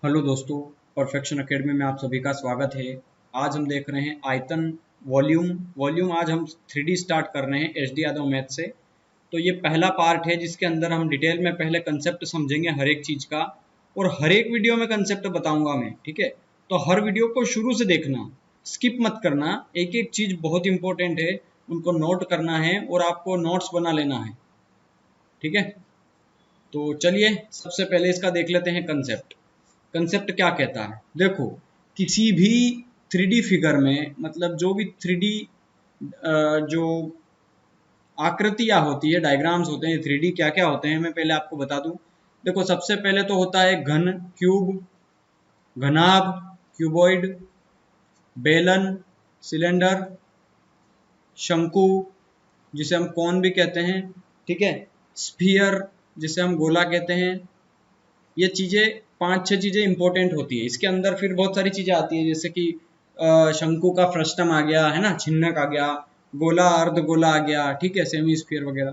Hello दोस्तों, perfection academy में आप सभी का स्वागत है। आज हम देख रहे हैं आयतन वॉल्यूम आज हम 3D स्टार्ट कर रहे हैं एचडी यादव मैथ से। तो ये पहला पार्ट है जिसके अंदर हम डिटेल में पहले कंसेप्ट समझेंगे हर एक चीज़ का, और हर एक वीडियो में कंसेप्ट बताऊंगा मैं। ठीक है, तो हर वीडियो को शुरू से देखना, स्किप मत करना। एक एक चीज़ बहुत इंपॉर्टेंट है, उनको नोट करना है और आपको नोट्स बना लेना है। ठीक है, तो चलिए सबसे पहले इसका देख लेते हैं कंसेप्ट। कंसेप्ट क्या कहता है, देखो किसी भी 3D फिगर में, मतलब जो भी 3D जो आकृतियां होती है, डायग्राम्स होते हैं 3D क्या क्या होते हैं, मैं पहले आपको बता दूं। देखो सबसे पहले तो होता है घन, क्यूब, घनाभ, क्यूबॉइड, बेलन, सिलेंडर, शंकु जिसे हम कोन भी कहते हैं, ठीक है, स्फीयर जिसे हम गोला कहते हैं। ये चीज़ें 5-6 चीज़ें इंपॉर्टेंट होती है। इसके अंदर फिर बहुत सारी चीज़ें आती है, जैसे कि शंकु का फ्रस्टम आ गया है ना, छिन्नक आ गया, गोला अर्धगोला आ गया, ठीक है, सेमी स्फीयर वगैरह।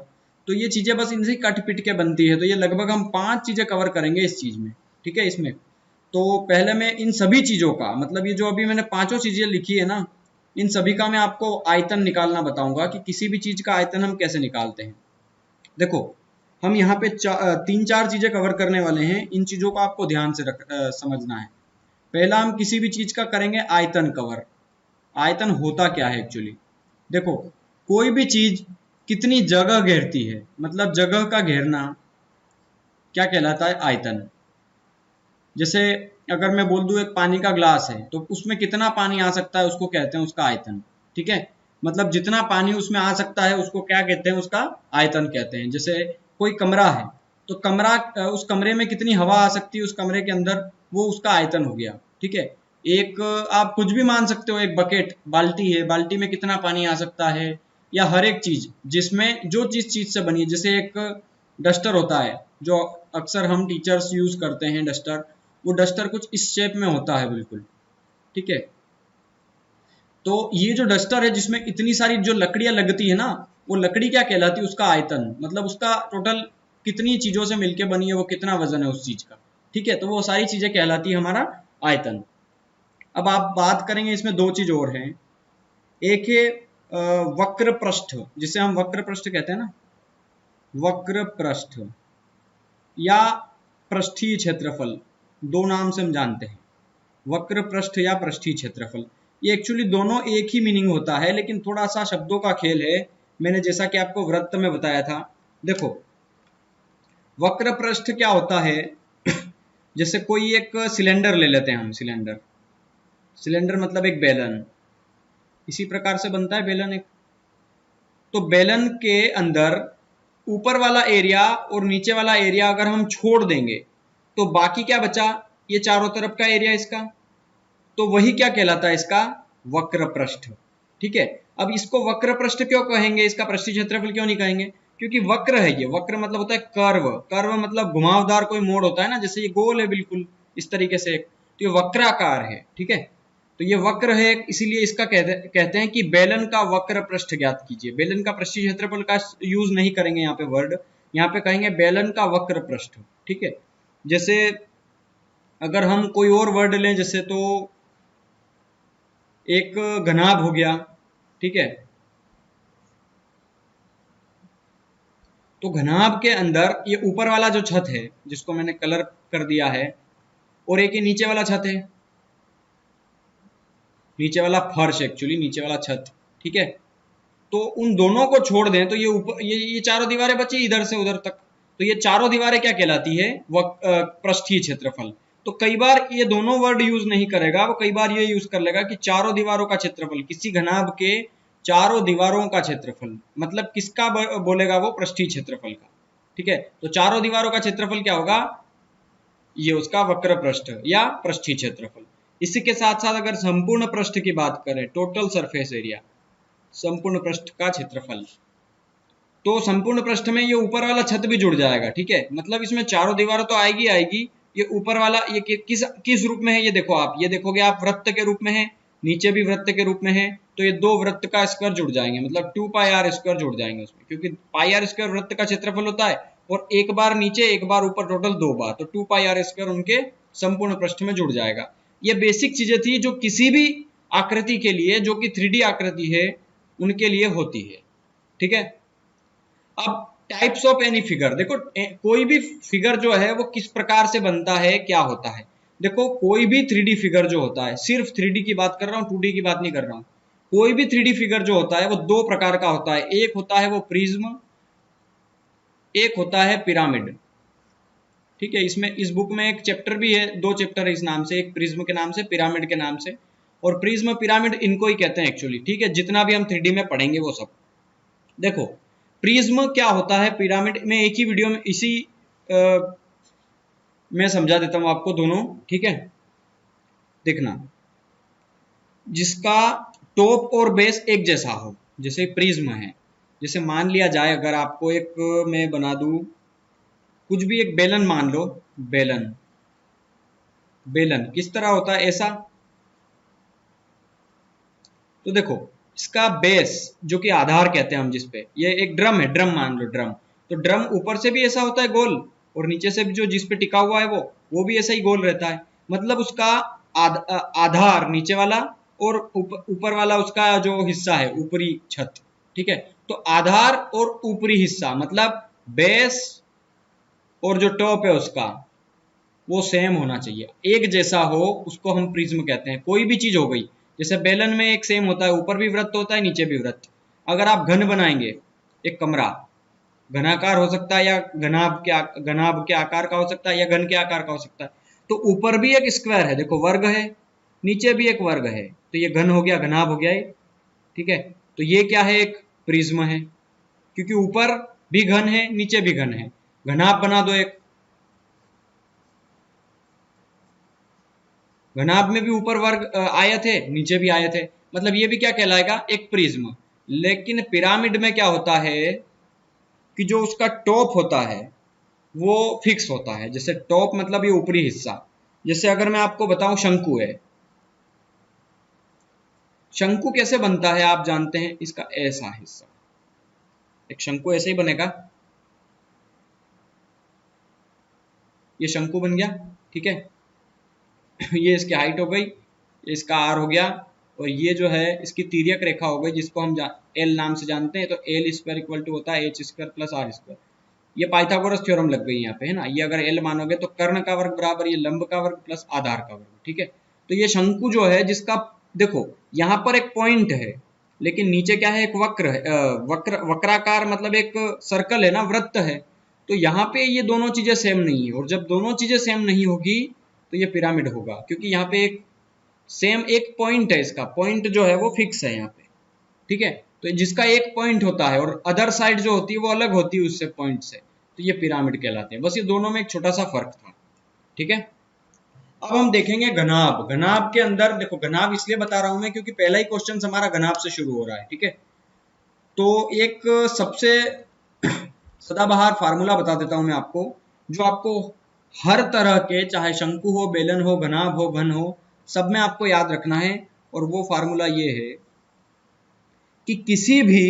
तो ये चीज़ें बस इनसे कट पिट के बनती है। तो ये लगभग हम 5 चीज़ें कवर करेंगे इस चीज़ में, ठीक है, इसमें। तो पहले मैं इन सभी चीज़ों का, मतलब ये जो अभी मैंने 5 चीज़ें लिखी है ना, इन सभी का मैं आपको आयतन निकालना बताऊंगा कि किसी भी चीज़ का आयतन हम कैसे निकालते हैं। देखो हम यहाँ पे 3-4 चीजें कवर करने वाले हैं। इन चीजों को आपको ध्यान से समझना है। पहला हम किसी भी चीज का करेंगे आयतन कवर। आयतन होता क्या है एक्चुअली, देखो कोई भी चीज कितनी जगह घेरती है, मतलब जगह का घेरना क्या कहलाता है, आयतन। जैसे अगर मैं बोल दूं एक पानी का ग्लास है, तो उसमें कितना पानी आ सकता है उसको कहते हैं उसका आयतन। ठीक है, मतलब जितना पानी उसमें आ सकता है उसको क्या कहते हैं, उसका आयतन कहते हैं। जैसे कोई कमरा है, तो कमरा, उस कमरे में कितनी हवा आ सकती है उस कमरे के अंदर, वो उसका आयतन हो गया। ठीक है, एक आप कुछ भी मान सकते हो, एक बकेट, बाल्टी है, बाल्टी में कितना पानी आ सकता है, या हर एक चीज जिसमें जो चीज से बनी है। जैसे एक डस्टर होता है जो अक्सर हम टीचर्स यूज करते हैं, डस्टर, वो डस्टर कुछ इस शेप में होता है बिल्कुल। ठीक है, तो ये जो डस्टर है जिसमें इतनी सारी जो लकड़ियां लगती है ना, वो लकड़ी क्या कहलाती है, उसका आयतन, मतलब उसका टोटल कितनी चीजों से मिलके बनी है, वो कितना वजन है उस चीज का। ठीक है, तो वो सारी चीजें कहलाती है हमारा आयतन। अब आप बात करेंगे, इसमें 2 चीज और हैं। एक है वक्र पृष्ठ, जिसे हम वक्र पृष्ठ कहते हैं ना, वक्र पृष्ठ या पृष्ठीय क्षेत्रफल, 2 नाम से हम जानते हैं, वक्र पृष्ठ या पृष्ठीय क्षेत्रफल। ये एक्चुअली दोनों एक ही मीनिंग होता है, लेकिन थोड़ा सा शब्दों का खेल है। मैंने जैसा कि आपको वृत्त में बताया था। देखो वक्र पृष्ठ क्या होता है, जैसे कोई एक सिलेंडर ले लेते हैं हम, सिलेंडर मतलब एक बेलन, इसी प्रकार से बनता है बेलन एक। तो बेलन के अंदर ऊपर वाला एरिया और नीचे वाला एरिया अगर हम छोड़ देंगे, तो बाकी क्या बचा, ये चारों तरफ का एरिया इसका, तो वही क्या कहलाता है, इसका वक्र पृष्ठ। ठीक है, अब इसको वक्र पृष्ठ क्यों कहेंगे, इसका पृष्ठीय क्षेत्रफल क्यों नहीं कहेंगे, क्योंकि वक्र है ये। वक्र मतलब होता है कर्व, कर्व मतलब घुमावदार कोई मोड़ होता है ना, जैसे ये गोल है बिल्कुल इस तरीके से, तो ये वक्राकार है। ठीक है, तो ये वक्र है, इसीलिए इसका कहते हैं कि बेलन का वक्र पृष्ठ ज्ञात कीजिए। बेलन का पृष्ठीय क्षेत्रफल का यूज नहीं करेंगे यहाँ पे वर्ड, यहाँ पे कहेंगे बेलन का वक्र पृष्ठ। ठीक है, जैसे अगर हम कोई और वर्ड लें, जैसे तो एक घनाभ हो गया। ठीक है, तो घनाभ के अंदर ये ऊपर वाला जो छत है जिसको मैंने कलर कर दिया है, और एक ये नीचे वाला छत है, नीचे वाला फर्श, एक्चुअली नीचे वाला छत। ठीक है, तो उन दोनों को छोड़ दें तो ये ऊपर ये चारों दीवारें बची इधर से उधर तक, तो ये चारों दीवारें क्या कहलाती है, पृष्ठीय क्षेत्रफल। तो कई बार ये दोनों वर्ड यूज नहीं करेगा, वो कई बार ये यूज कर लेगा कि चारों दीवारों का क्षेत्रफल, किसी घनाभ के चारों दीवारों का क्षेत्रफल, मतलब किसका बोलेगा, वो पृष्ठीय क्षेत्रफल का। ठीक है, तो चारों दीवारों का क्षेत्रफल क्या होगा, ये उसका वक्र पृष्ठ या पृष्ठीय क्षेत्रफल। इसी के साथ साथ अगर संपूर्ण पृष्ठ की बात करें, टोटल सरफेस एरिया, संपूर्ण पृष्ठ का क्षेत्रफल, तो संपूर्ण पृष्ठ में ये ऊपर वाला छत भी जुड़ जाएगा। ठीक है, मतलब इसमें चारों दीवारों तो आएगी आएगी, ये ऊपर वाला ये किस रूप में है, ये देखो आप, ये देखोगे आप वृत्त के रूप में है, नीचे भी वृत्त के रूप में है, तो ये 2 वृत्त का स्क्वायर जुड़ जाएंगे, मतलब 2 पाई आर स्क्वायर जुड़ जाएंगे उसमें, क्योंकि पाई आर स्क्वायर वृत्त का क्षेत्रफल होता है, और एक बार नीचे एक बार ऊपर, टोटल 2 बार, तो 2 पाई आर स्क्वायर उनके संपूर्ण पृष्ठ में जुड़ जाएगा। ये बेसिक चीजें थी जो किसी भी आकृति के लिए, जो कि 3D आकृति है, उनके लिए होती है। ठीक है, अब टाइप्स ऑफ एनी फिगर, देखो कोई भी फिगर जो है वो किस प्रकार से बनता है, क्या होता है। देखो कोई भी 3D फिगर जो होता है, सिर्फ 3D की बात कर रहा हूँ, 2D की बात नहीं कर रहा हूँ, कोई भी 3D फिगर जो होता है वो दो प्रकार का होता है। एक होता है वो प्रिज्म, एक होता है पिरामिड। ठीक है, इसमें इस बुक में एक चैप्टर भी है, दो चैप्टर है इस नाम से, एक प्रिज्म के नाम से, पिरामिड के नाम से। और प्रिज्म पिरामिड इनको ही कहते हैं एक्चुअली। ठीक है, जितना भी हम 3D में पढ़ेंगे वो सब। देखो प्रिज्म क्या होता है, पिरामिड में एक ही वीडियो में इसी मैं समझा देता हूं आपको दोनों। ठीक है, देखना, जिसका टॉप और बेस एक जैसा हो, जैसे प्रिज्म है। जैसे मान लिया जाए, अगर आपको एक मैं बना दूं, कुछ भी एक बेलन मान लो, बेलन, बेलन किस तरह होता है, ऐसा। तो देखो इसका बेस, जो कि आधार कहते हैं हम जिसपे, ये एक ड्रम है, ड्रम मान लो, ड्रम। तो ड्रम ऊपर से भी ऐसा होता है गोल, और नीचे से भी जो जिसपे टिका हुआ है वो भी ऐसा ही गोल रहता है। मतलब उसका आधार नीचे वाला, और ऊपर वाला उसका जो हिस्सा है, ऊपरी छत। ठीक है, तो आधार और ऊपरी हिस्सा, मतलब बेस और जो टॉप है उसका, वो सेम होना चाहिए, एक जैसा हो, उसको हम प्रिज्म कहते हैं। कोई भी चीज हो गई, जैसे बेलन में एक सेम होता है, ऊपर भी वृत्त होता है, नीचे भी वृत्त। अगर आप घन बनाएंगे, एक कमरा घनाकार हो सकता है, या घनाभ के आकार का हो सकता है, या घन के आकार का हो सकता है। तो ऊपर भी एक स्क्वायर है, देखो वर्ग है, नीचे भी एक वर्ग है, तो ये घन हो गया, घनाभ हो गया। ठीक है, तो ये क्या है, एक प्रिज्म है, क्योंकि ऊपर भी घन है, नीचे भी घन है। घनाभ बना दो एक, घनाभ में भी ऊपर वर्ग आयत है, नीचे भी आयत है, मतलब ये भी क्या कहलाएगा, एक प्रिज्म। लेकिन पिरामिड में क्या होता है कि जो उसका टॉप होता है वो फिक्स होता है। जैसे टॉप मतलब ये ऊपरी हिस्सा, जैसे अगर मैं आपको बताऊं शंकु है, शंकु कैसे बनता है आप जानते हैं, इसका ऐसा हिस्सा, एक शंकु ऐसे ही बनेगा, ये शंकु बन गया। ठीक है, ये इसकी हाइट हो गई, इसका आर हो गया, और ये जो है इसकी तिर्यक रेखा हो गई, जिसको हम एल नाम से जानते हैं। तो एल स्क्वायर इक्वल टू होता है H square plus R square. ये पाइथागोरस थ्योरम लग गई यहाँ पे, है ना। ये अगर एल मानोगे तो कर्ण का वर्ग बराबर ये लंब का वर्ग प्लस आधार का वर्ग। ठीक है, तो ये शंकु जो है, जिसका देखो यहाँ पर एक पॉइंट है, लेकिन नीचे क्या है, एक वक्र है, वक्राकार, मतलब एक सर्कल है ना, वृत्त है। तो यहाँ पे ये दोनों चीजें सेम नहीं है, और जब दोनों चीजें सेम नहीं होगी तो ये पिरामिड होगा, क्योंकि यहाँ पे एक सेम एक पॉइंट है, इसका पॉइंट जो है वो फिक्स है यहाँ पे। ठीक है, तो जिसका एक पॉइंट होता है और अदर साइड जो होती है वो अलग होती है उससे, पॉइंट से, तो ये पिरामिड कहलाते हैं। बस ये दोनों में एक छोटा सा फर्क था। ठीक है, अब हम देखेंगे घनाभ। घनाभ के अंदर देखो, घनाभ इसलिए बता रहा हूं मैं क्योंकि पहला ही क्वेश्चन हमारा घनाभ से शुरू हो रहा है। ठीक है, तो एक सबसे सदाबहार फार्मूला बता देता हूं मैं आपको, जो आपको हर तरह के, चाहे शंकु हो, बेलन हो, घनाभ हो, घन हो, सब में आपको याद रखना है। और वो फार्मूला ये है कि किसी भी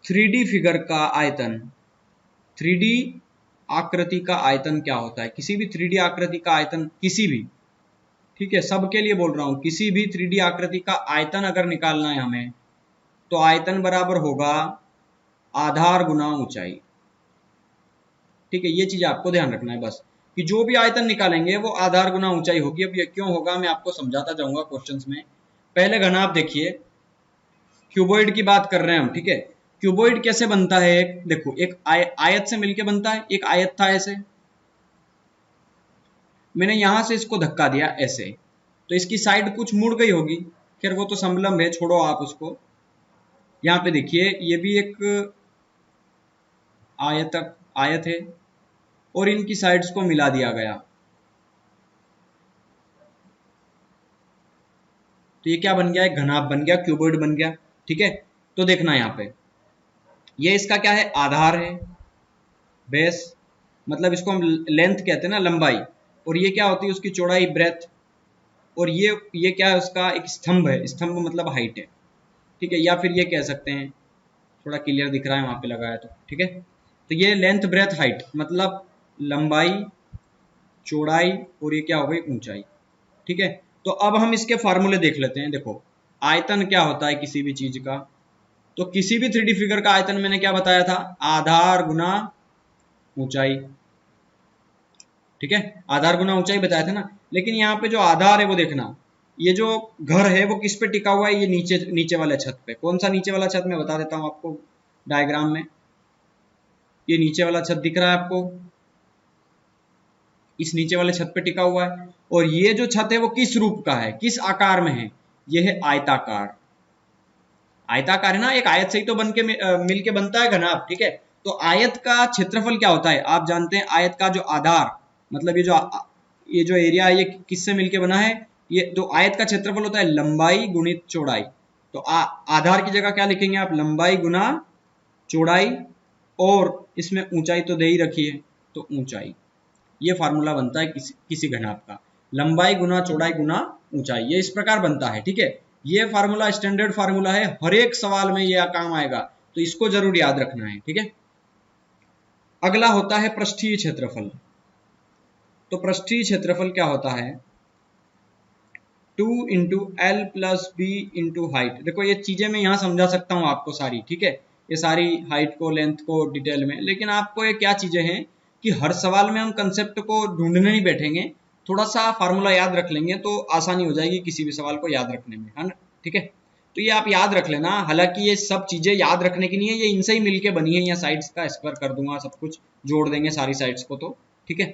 3D फिगर का आयतन, 3D आकृति का आयतन क्या होता है, किसी भी 3D आकृति का आयतन, किसी भी, ठीक है, सबके लिए बोल रहा हूं, किसी भी 3D आकृति का आयतन अगर निकालना है हमें, तो आयतन बराबर होगा आधार गुना ऊंचाई। ठीक है, ये चीज आपको ध्यान रखना है बस, कि जो भी आयतन निकालेंगे वो आधार गुना ऊंचाई होगी। अब ये क्यों होगा मैं आपको समझाता जाऊंगा क्वेश्चंस में। पहले घनाभ देखिए, क्यूबॉइड की बात कर रहे हैं हम। ठीक है, क्यूबॉइड कैसे बनता है, देखो एक आयत से मिलके बनता है। एक आयत था ऐसे, मैंने यहां से इसको धक्का दिया ऐसे, तो इसकी साइड कुछ मुड़ गई होगी, खैर वो तो समलंब है, छोड़ो आप उसको। यहाँ पे देखिए, ये भी एक आयत है, और इनकी साइड्स को मिला दिया गया, तो ये क्या बन गया, एक घनाभ बन गया, क्यूबॉइड बन गया। ठीक है, तो देखना यहाँ पे, ये इसका क्या है, आधार है, बेस, मतलब इसको हम लेंथ कहते हैं ना, लंबाई। और ये क्या होती है, उसकी चौड़ाई, ब्रेथ। और ये क्या है, उसका एक स्तंभ है, स्तंभ मतलब हाइट है। ठीक है, या फिर ये कह सकते हैं, थोड़ा क्लियर दिख रहा है वहां पे लगाया तो। ठीक है, तो ये लेंथ, ब्रेथ, हाइट, मतलब लंबाई, चौड़ाई और ये क्या हो गई ऊंचाई। ठीक है, तो अब हम इसके फार्मूले देख लेते हैं। देखो आयतन क्या होता है किसी भी चीज का, तो किसी भी 3D फिगर का आयतन मैंने क्या बताया था, आधार गुना ऊंचाई। ठीक है, आधार गुना ऊंचाई बताया था ना। लेकिन यहाँ पे जो आधार है वो देखना, ये जो घर है वो किस पे टिका हुआ है, ये नीचे नीचे वाले छत पे। कौन सा नीचे वाला छत, मैं बता देता हूँ आपको डायग्राम में। ये नीचे वाला छत दिख रहा है आपको, इस नीचे वाले छत पे टिका हुआ है। और ये जो छत है वो किस रूप का है, किस आकार में है, ये है आयताकार। आयताकार है ना, एक आयत से ही तो बन के मिल के बनता है घनाभ। ठीक है, तो आयत का क्षेत्रफल क्या होता है आप जानते हैं। आयत का जो आधार मतलब ये जो एरिया है ये किससे मिलके बना है, ये तो आयत का क्षेत्रफल होता है लंबाई गुणित चौड़ाई। तो आधार की जगह क्या लिखेंगे आप, लंबाई गुना चौड़ाई, और इसमें ऊंचाई तो दे ही रखी है तो ऊंचाई। ये फार्मूला बनता है किसी घनाभ का, लंबाई गुना चौड़ाई गुना ऊंचाई, ये इस प्रकार बनता है। ठीक है, ये फार्मूला स्टैंडर्ड फार्मूला है, हर एक सवाल में ये काम आएगा, तो इसको जरूर याद रखना है। ठीक है, अगला होता है पृष्ठीय क्षेत्रफल। तो पृष्ठीय क्षेत्रफल क्या होता है, 2 into L plus B into height. देखो ये चीजें मैं यहाँ समझा सकता हूँ आपको सारी। ठीक है, ये सारी हाइट को लेंथ को डिटेल में, लेकिन आपको ये क्या चीजें हैं कि हर सवाल में हम कंसेप्ट को ढूंढने नहीं बैठेंगे, थोड़ा सा फार्मूला याद रख लेंगे तो आसानी हो जाएगी किसी भी सवाल को याद रखने में, है ना। ठीक है, तो ये आप याद रख लेना। हालांकि ये सब चीजें याद रखने की नहीं है, ये इनसे ही मिलके बनी है। यहाँ साइड्स का स्क्वायर कर दूंगा, सब कुछ जोड़ देंगे सारी साइड्स को। तो ठीक है,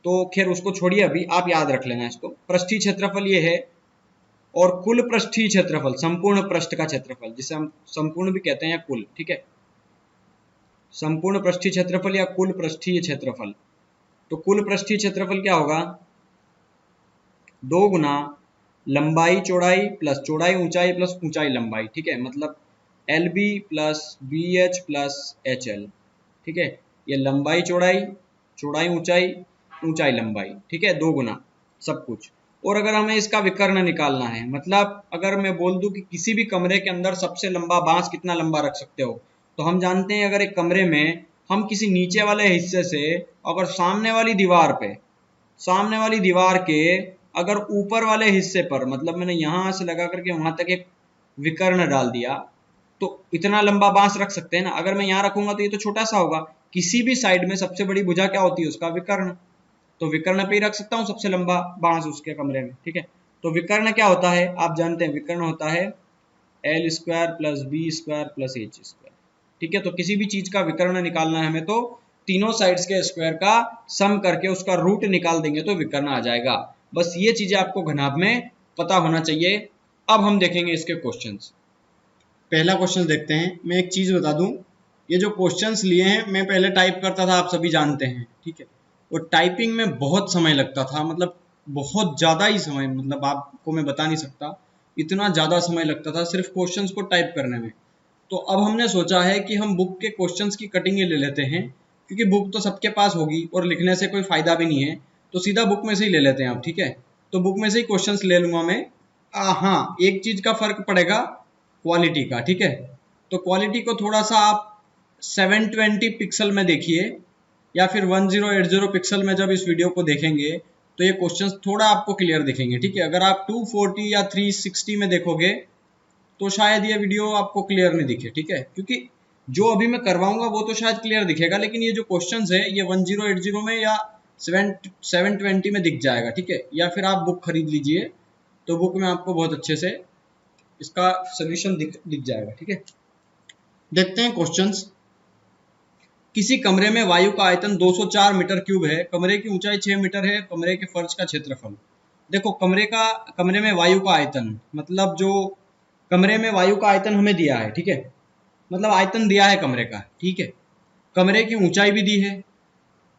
तो खैर उसको छोड़िए, अभी आप याद रख लेना इसको। पृष्ठीय क्षेत्रफल ये है, और कुल पृष्ठीय क्षेत्रफल संपूर्ण पृष्ठ का क्षेत्रफल, जिसे हम संपूर्ण भी कहते हैं या कुल। ठीक है, संपूर्ण पृष्ठीय क्षेत्रफल या कुल पृष्ठीय क्षेत्रफल। तो कुल पृष्ठीय क्षेत्रफल क्या होगा, 2 गुना लंबाई चौड़ाई प्लस चौड़ाई ऊंचाई प्लस ऊंचाई लंबाई। ठीक है, मतलब L B plus B H plus H L. ठीक है, ये लंबाई चौड़ाई, चौड़ाई ऊंचाई, ऊंचाई लंबाई। ठीक है, 2 गुना सब कुछ। और अगर हमें इसका विकर्ण निकालना है, मतलब अगर मैं बोल दूं कि किसी भी कमरे के अंदर सबसे लंबा बांस कितना लंबा रख सकते हो, तो हम जानते हैं अगर एक कमरे में हम किसी नीचे वाले हिस्से से अगर सामने वाली दीवार के अगर ऊपर वाले हिस्से पर, मतलब मैंने यहां से लगा करके वहां तक एक विकर्ण डाल दिया, तो इतना लंबा बांस रख सकते हैं ना। अगर मैं यहाँ रखूंगा तो ये तो छोटा सा होगा। किसी भी साइड में सबसे बड़ी भुजा क्या होती है, उसका विकर्ण। तो विकर्ण पे ही रख सकता हूँ सबसे लंबा बांस उसके कमरे में। ठीक है, तो विकर्ण क्या होता है आप जानते हैं, विकर्ण होता है L square plus B square plus H square. ठीक है, तो किसी भी चीज का विकर्ण निकालना है हमें, तो तीनों साइड्स के स्क्वायर का सम करके उसका रूट निकाल देंगे तो विकर्ण आ जाएगा। बस ये चीजें आपको घनाभ में पता होना चाहिए। अब हम देखेंगे इसके क्वेश्चंस। पहला क्वेश्चन देखते हैं। मैं एक चीज बता दूं, ये जो क्वेश्चंस लिए हैं मैं पहले टाइप करता था, आप सभी जानते हैं। ठीक है, और टाइपिंग में बहुत समय लगता था, मतलब बहुत ज़्यादा ही समय, मतलब आपको मैं बता नहीं सकता, इतना ज़्यादा समय लगता था सिर्फ क्वेश्चंस को टाइप करने में। तो अब हमने सोचा है कि हम बुक के क्वेश्चंस की कटिंग ले लेते हैं, क्योंकि बुक तो सबके पास होगी और लिखने से कोई फ़ायदा भी नहीं है, तो सीधा बुक में से ही ले लेते हैं आप। ठीक है, तो बुक में से ही क्वेश्चंस ले लूँगा मैं। हाँ, एक चीज़ का फ़र्क पड़ेगा क्वालिटी का। ठीक है, तो क्वालिटी को थोड़ा सा आप 720 पिक्सल में देखिए, या फिर 1080 पिक्सल में जब इस वीडियो को देखेंगे तो ये क्वेश्चंस थोड़ा आपको क्लियर दिखेंगे। ठीक है, अगर आप 240 या 360 में देखोगे तो शायद ये वीडियो आपको क्लियर नहीं दिखे। ठीक है, क्योंकि जो अभी मैं करवाऊंगा वो तो शायद क्लियर दिखेगा, लेकिन ये जो क्वेश्चंस है ये 1080 में या 720 में दिख जाएगा। ठीक है, या फिर आप बुक खरीद लीजिए, तो बुक में आपको बहुत अच्छे से इसका सोल्यूशन दिख जाएगा। ठीक है, देखते हैं क्वेश्चंस। किसी कमरे में वायु का आयतन 204 मीटर क्यूब है, कमरे की ऊंचाई 6 मीटर है, कमरे के फर्श का क्षेत्रफल। देखो कमरे में वायु का आयतन, मतलब जो कमरे में वायु का आयतन हमें दिया है। ठीक है, मतलब आयतन दिया है कमरे का। ठीक है, कमरे की ऊंचाई भी दी है,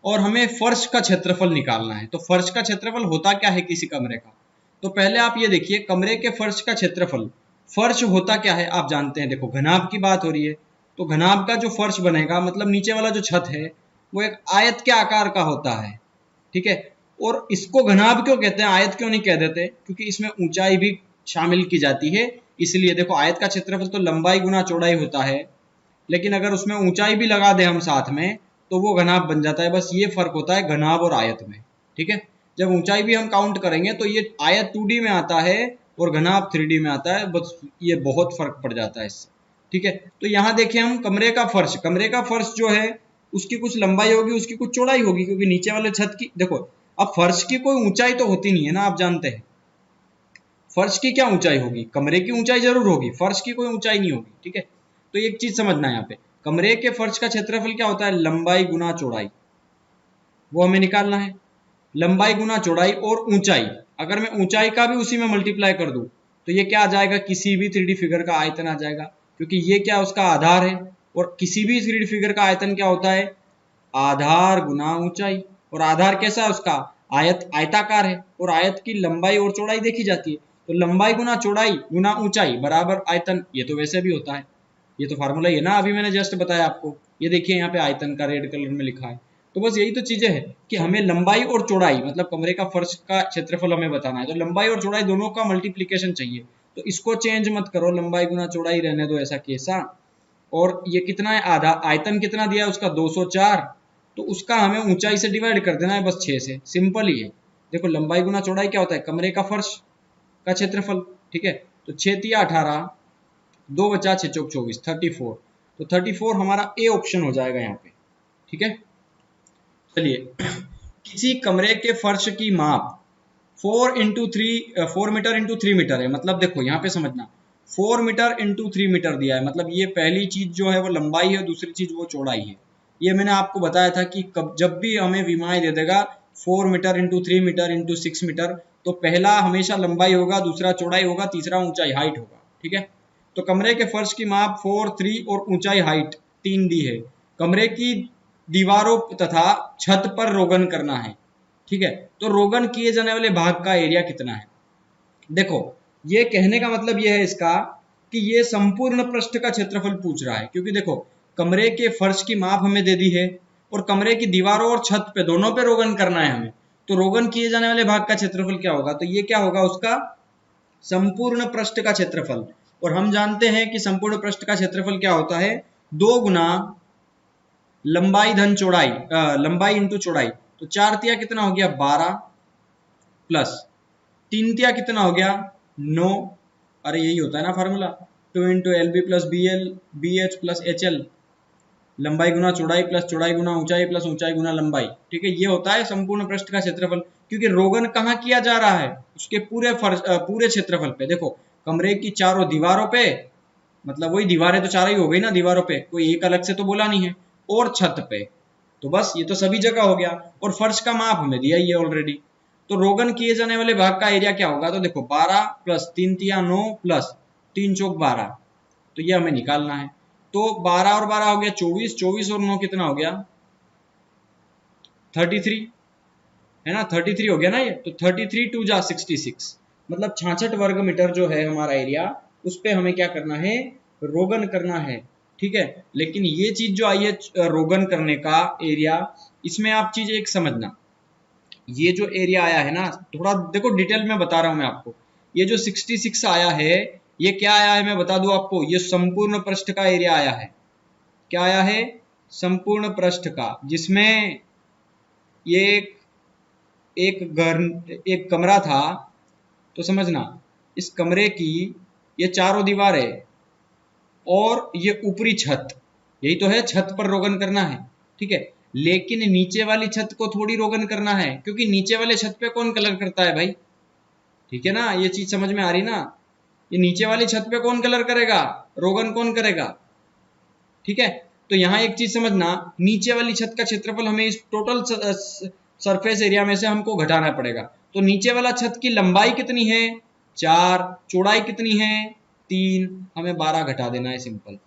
और हमें फर्श का क्षेत्रफल निकालना है। तो फर्श का क्षेत्रफल होता क्या है किसी कमरे का, तो पहले आप ये देखिए कमरे के फर्श का क्षेत्रफल। फर्श होता क्या है आप जानते हैं, देखो घनाभ की बात हो रही है, तो घनाभ का जो फर्श बनेगा, मतलब नीचे वाला जो छत है, वो एक आयत के आकार का होता है। ठीक है, और इसको घनाभ क्यों कहते हैं, आयत क्यों नहीं कह देते, क्योंकि इसमें ऊंचाई भी शामिल की जाती है, इसलिए। देखो आयत का क्षेत्रफल तो लंबाई गुना चौड़ाई होता है, लेकिन अगर उसमें ऊंचाई भी लगा दे हम साथ में तो वो घनाभ बन जाता है। बस ये फर्क होता है घनाभ और आयत में। ठीक है। जब ऊंचाई भी हम काउंट करेंगे तो ये आयत 2D में आता है और घनाभ 3D में आता है, बस ये बहुत फर्क पड़ जाता है इससे, ठीक है। तो यहाँ देखिए हम कमरे का फर्श जो है उसकी कुछ लंबाई होगी, उसकी कुछ चौड़ाई होगी, क्योंकि नीचे वाले छत की देखो, अब फर्श की कोई ऊंचाई तो होती नहीं है ना, आप जानते हैं फर्श की क्या ऊंचाई होगी, कमरे की ऊंचाई जरूर होगी, फर्श की कोई ऊंचाई नहीं होगी, ठीक है। तो एक चीज समझना है यहाँ पे, कमरे के फर्श का क्षेत्रफल क्या होता है, लंबाई गुना चौड़ाई, वो हमें निकालना है। लंबाई गुना चौड़ाई और ऊंचाई, अगर मैं ऊंचाई का भी उसी में मल्टीप्लाई कर दूं तो ये क्या आ जाएगा, किसी भी 3D फिगर का आयतन आ जाएगा, क्योंकि ये क्या उसका आधार है, और किसी भी 3D फिगर का आयतन क्या होता है, आधार गुना ऊंचाई, और आधार कैसा है उसका, आयताकार है, और आयत की लंबाई और चौड़ाई देखी जाती है, तो लंबाई गुना चौड़ाई गुना ऊंचाई बराबर आयतन, ये तो वैसे भी होता है, ये तो फार्मूला ही है ना, अभी मैंने जस्ट बताया आपको, ये देखिए यहाँ पे आयतन का रेड कलर में लिखा है। तो बस यही तो चीजें हैं कि हमें लंबाई और चौड़ाई, मतलब कमरे का फर्श का क्षेत्रफल हमें बताना है, तो लंबाई और चौड़ाई दोनों का मल्टीप्लीकेशन चाहिए, तो इसको चेंज मत करो, लंबाई गुना चौड़ाई रहने दो ऐसा कैसा, और ये कितना है, आधा, आयतन कितना दिया है उसका 204, तो उसका हमें ऊंचाई से डिवाइड कर देना है बस 6 से, सिंपल ही है। देखो लंबाई गुना चौड़ाई क्या होता है, कमरे का फर्श का क्षेत्रफल, ठीक है। तो 6 तिया 18, 2 बचा 6 चौक 24, 34, तो 34 हमारा ए ऑप्शन हो जाएगा यहाँ पे, ठीक है। चलिए किसी कमरे के फर्श की माप 4 मीटर इंटू 3 मीटर है, मतलब देखो यहाँ पे समझना 4 मीटर इंटू 3 मीटर दिया है, मतलब ये पहली चीज जो है वो लंबाई है, दूसरी चीज वो चौड़ाई है। ये मैंने आपको बताया था कि जब भी हमें विमाएं दे देगा 4 metre into 3 metre into 6 metre, तो पहला हमेशा लंबाई होगा, दूसरा चौड़ाई होगा, तीसरा ऊंचाई हाइट होगा, ठीक है। तो कमरे के फर्श की माप 4, 3 और ऊंचाई हाइट 3 दी है। कमरे की दीवारों तथा छत पर रोगन करना है, ठीक है। तो रोगन किए जाने वाले भाग का एरिया कितना है, देखो ये कहने का मतलब ये है इसका कि ये संपूर्ण पृष्ठ का क्षेत्रफल पूछ रहा है, क्योंकि देखो कमरे के फर्श की माप हमें दे दी है और कमरे की दीवारों और छत पे दोनों पे रोगन करना है हमें, तो रोगन किए जाने वाले भाग का क्षेत्रफल क्या होगा, तो ये क्या होगा उसका संपूर्ण पृष्ठ का क्षेत्रफल, और हम जानते हैं कि संपूर्ण पृष्ठ का क्षेत्रफल क्या होता है, 2 गुना लंबाई धन चौड़ाई, लंबाई इंटू चौड़ाई, तो 4 तिया कितना हो गया 12, प्लस 3 तिया कितना हो गया 9, अरे यही होता है ना formula, 2 into L B plus B L B H plus H L, लंबाई गुना चौड़ाई प्लस चौड़ाई गुना ऊंचाई प्लस ऊंचाई गुना लंबाई, ठीक है। ये होता है संपूर्ण पृष्ठ का क्षेत्रफल, क्योंकि रोगन कहाँ किया जा रहा है, उसके पूरे क्षेत्रफल पे। देखो कमरे की चारों दीवारों पे, मतलब वही दीवारें तो चारों ही हो गई ना दीवारों पे, कोई एक अलग से तो बोला नहीं है, और छत पे, तो बस ये तो सभी जगह हो गया, और फर्श का माप हमें दिया ही है ऑलरेडी। तो रोगन किए जाने वाले भाग का एरिया क्या होगा, तो देखो 12 प्लस 3 तिया 9 प्लस 3 चौक 12, तो ये हमें निकालना है। तो 12 और 12 हो गया 24, 24 और 9 कितना हो गया 33, है ना, 33 हो गया ना ये, तो 33 टू जा 66, मतलब 66 वर्ग मीटर जो है हमारा एरिया, उस पे हमें क्या करना है, रोगन करना है, ठीक है। लेकिन ये चीज जो आई है रोगन करने का एरिया, इसमें आप चीज एक समझना, ये जो एरिया आया है ना, थोड़ा देखो डिटेल में बता रहा हूं मैं आपको, ये जो 66 आया है, ये क्या आया है मैं बता दूं आपको, ये संपूर्ण पृष्ठ का एरिया आया है। क्या आया है, संपूर्ण पृष्ठ का, जिसमें ये एक कमरा था, तो समझना इस कमरे की ये चारों दीवारें और ये ऊपरी छत, यही तो है, छत पर रोगन करना है, ठीक है। लेकिन नीचे वाली छत को थोड़ी रोगन करना है, क्योंकि नीचे वाले छत पे कौन कलर करता है भाई, ठीक है ना, ये चीज समझ में आ रही ना, ये नीचे वाली छत पे कौन कलर करेगा, रोगन कौन करेगा, ठीक है। तो यहाँ एक चीज समझना, नीचे वाली छत का क्षेत्रफल हमें इस टोटल सरफेस एरिया में से हमको घटाना पड़ेगा, तो नीचे वाला छत की लंबाई कितनी है 4, चौड़ाई कितनी है 3, हमें 12 घटा देना है, सिंपल,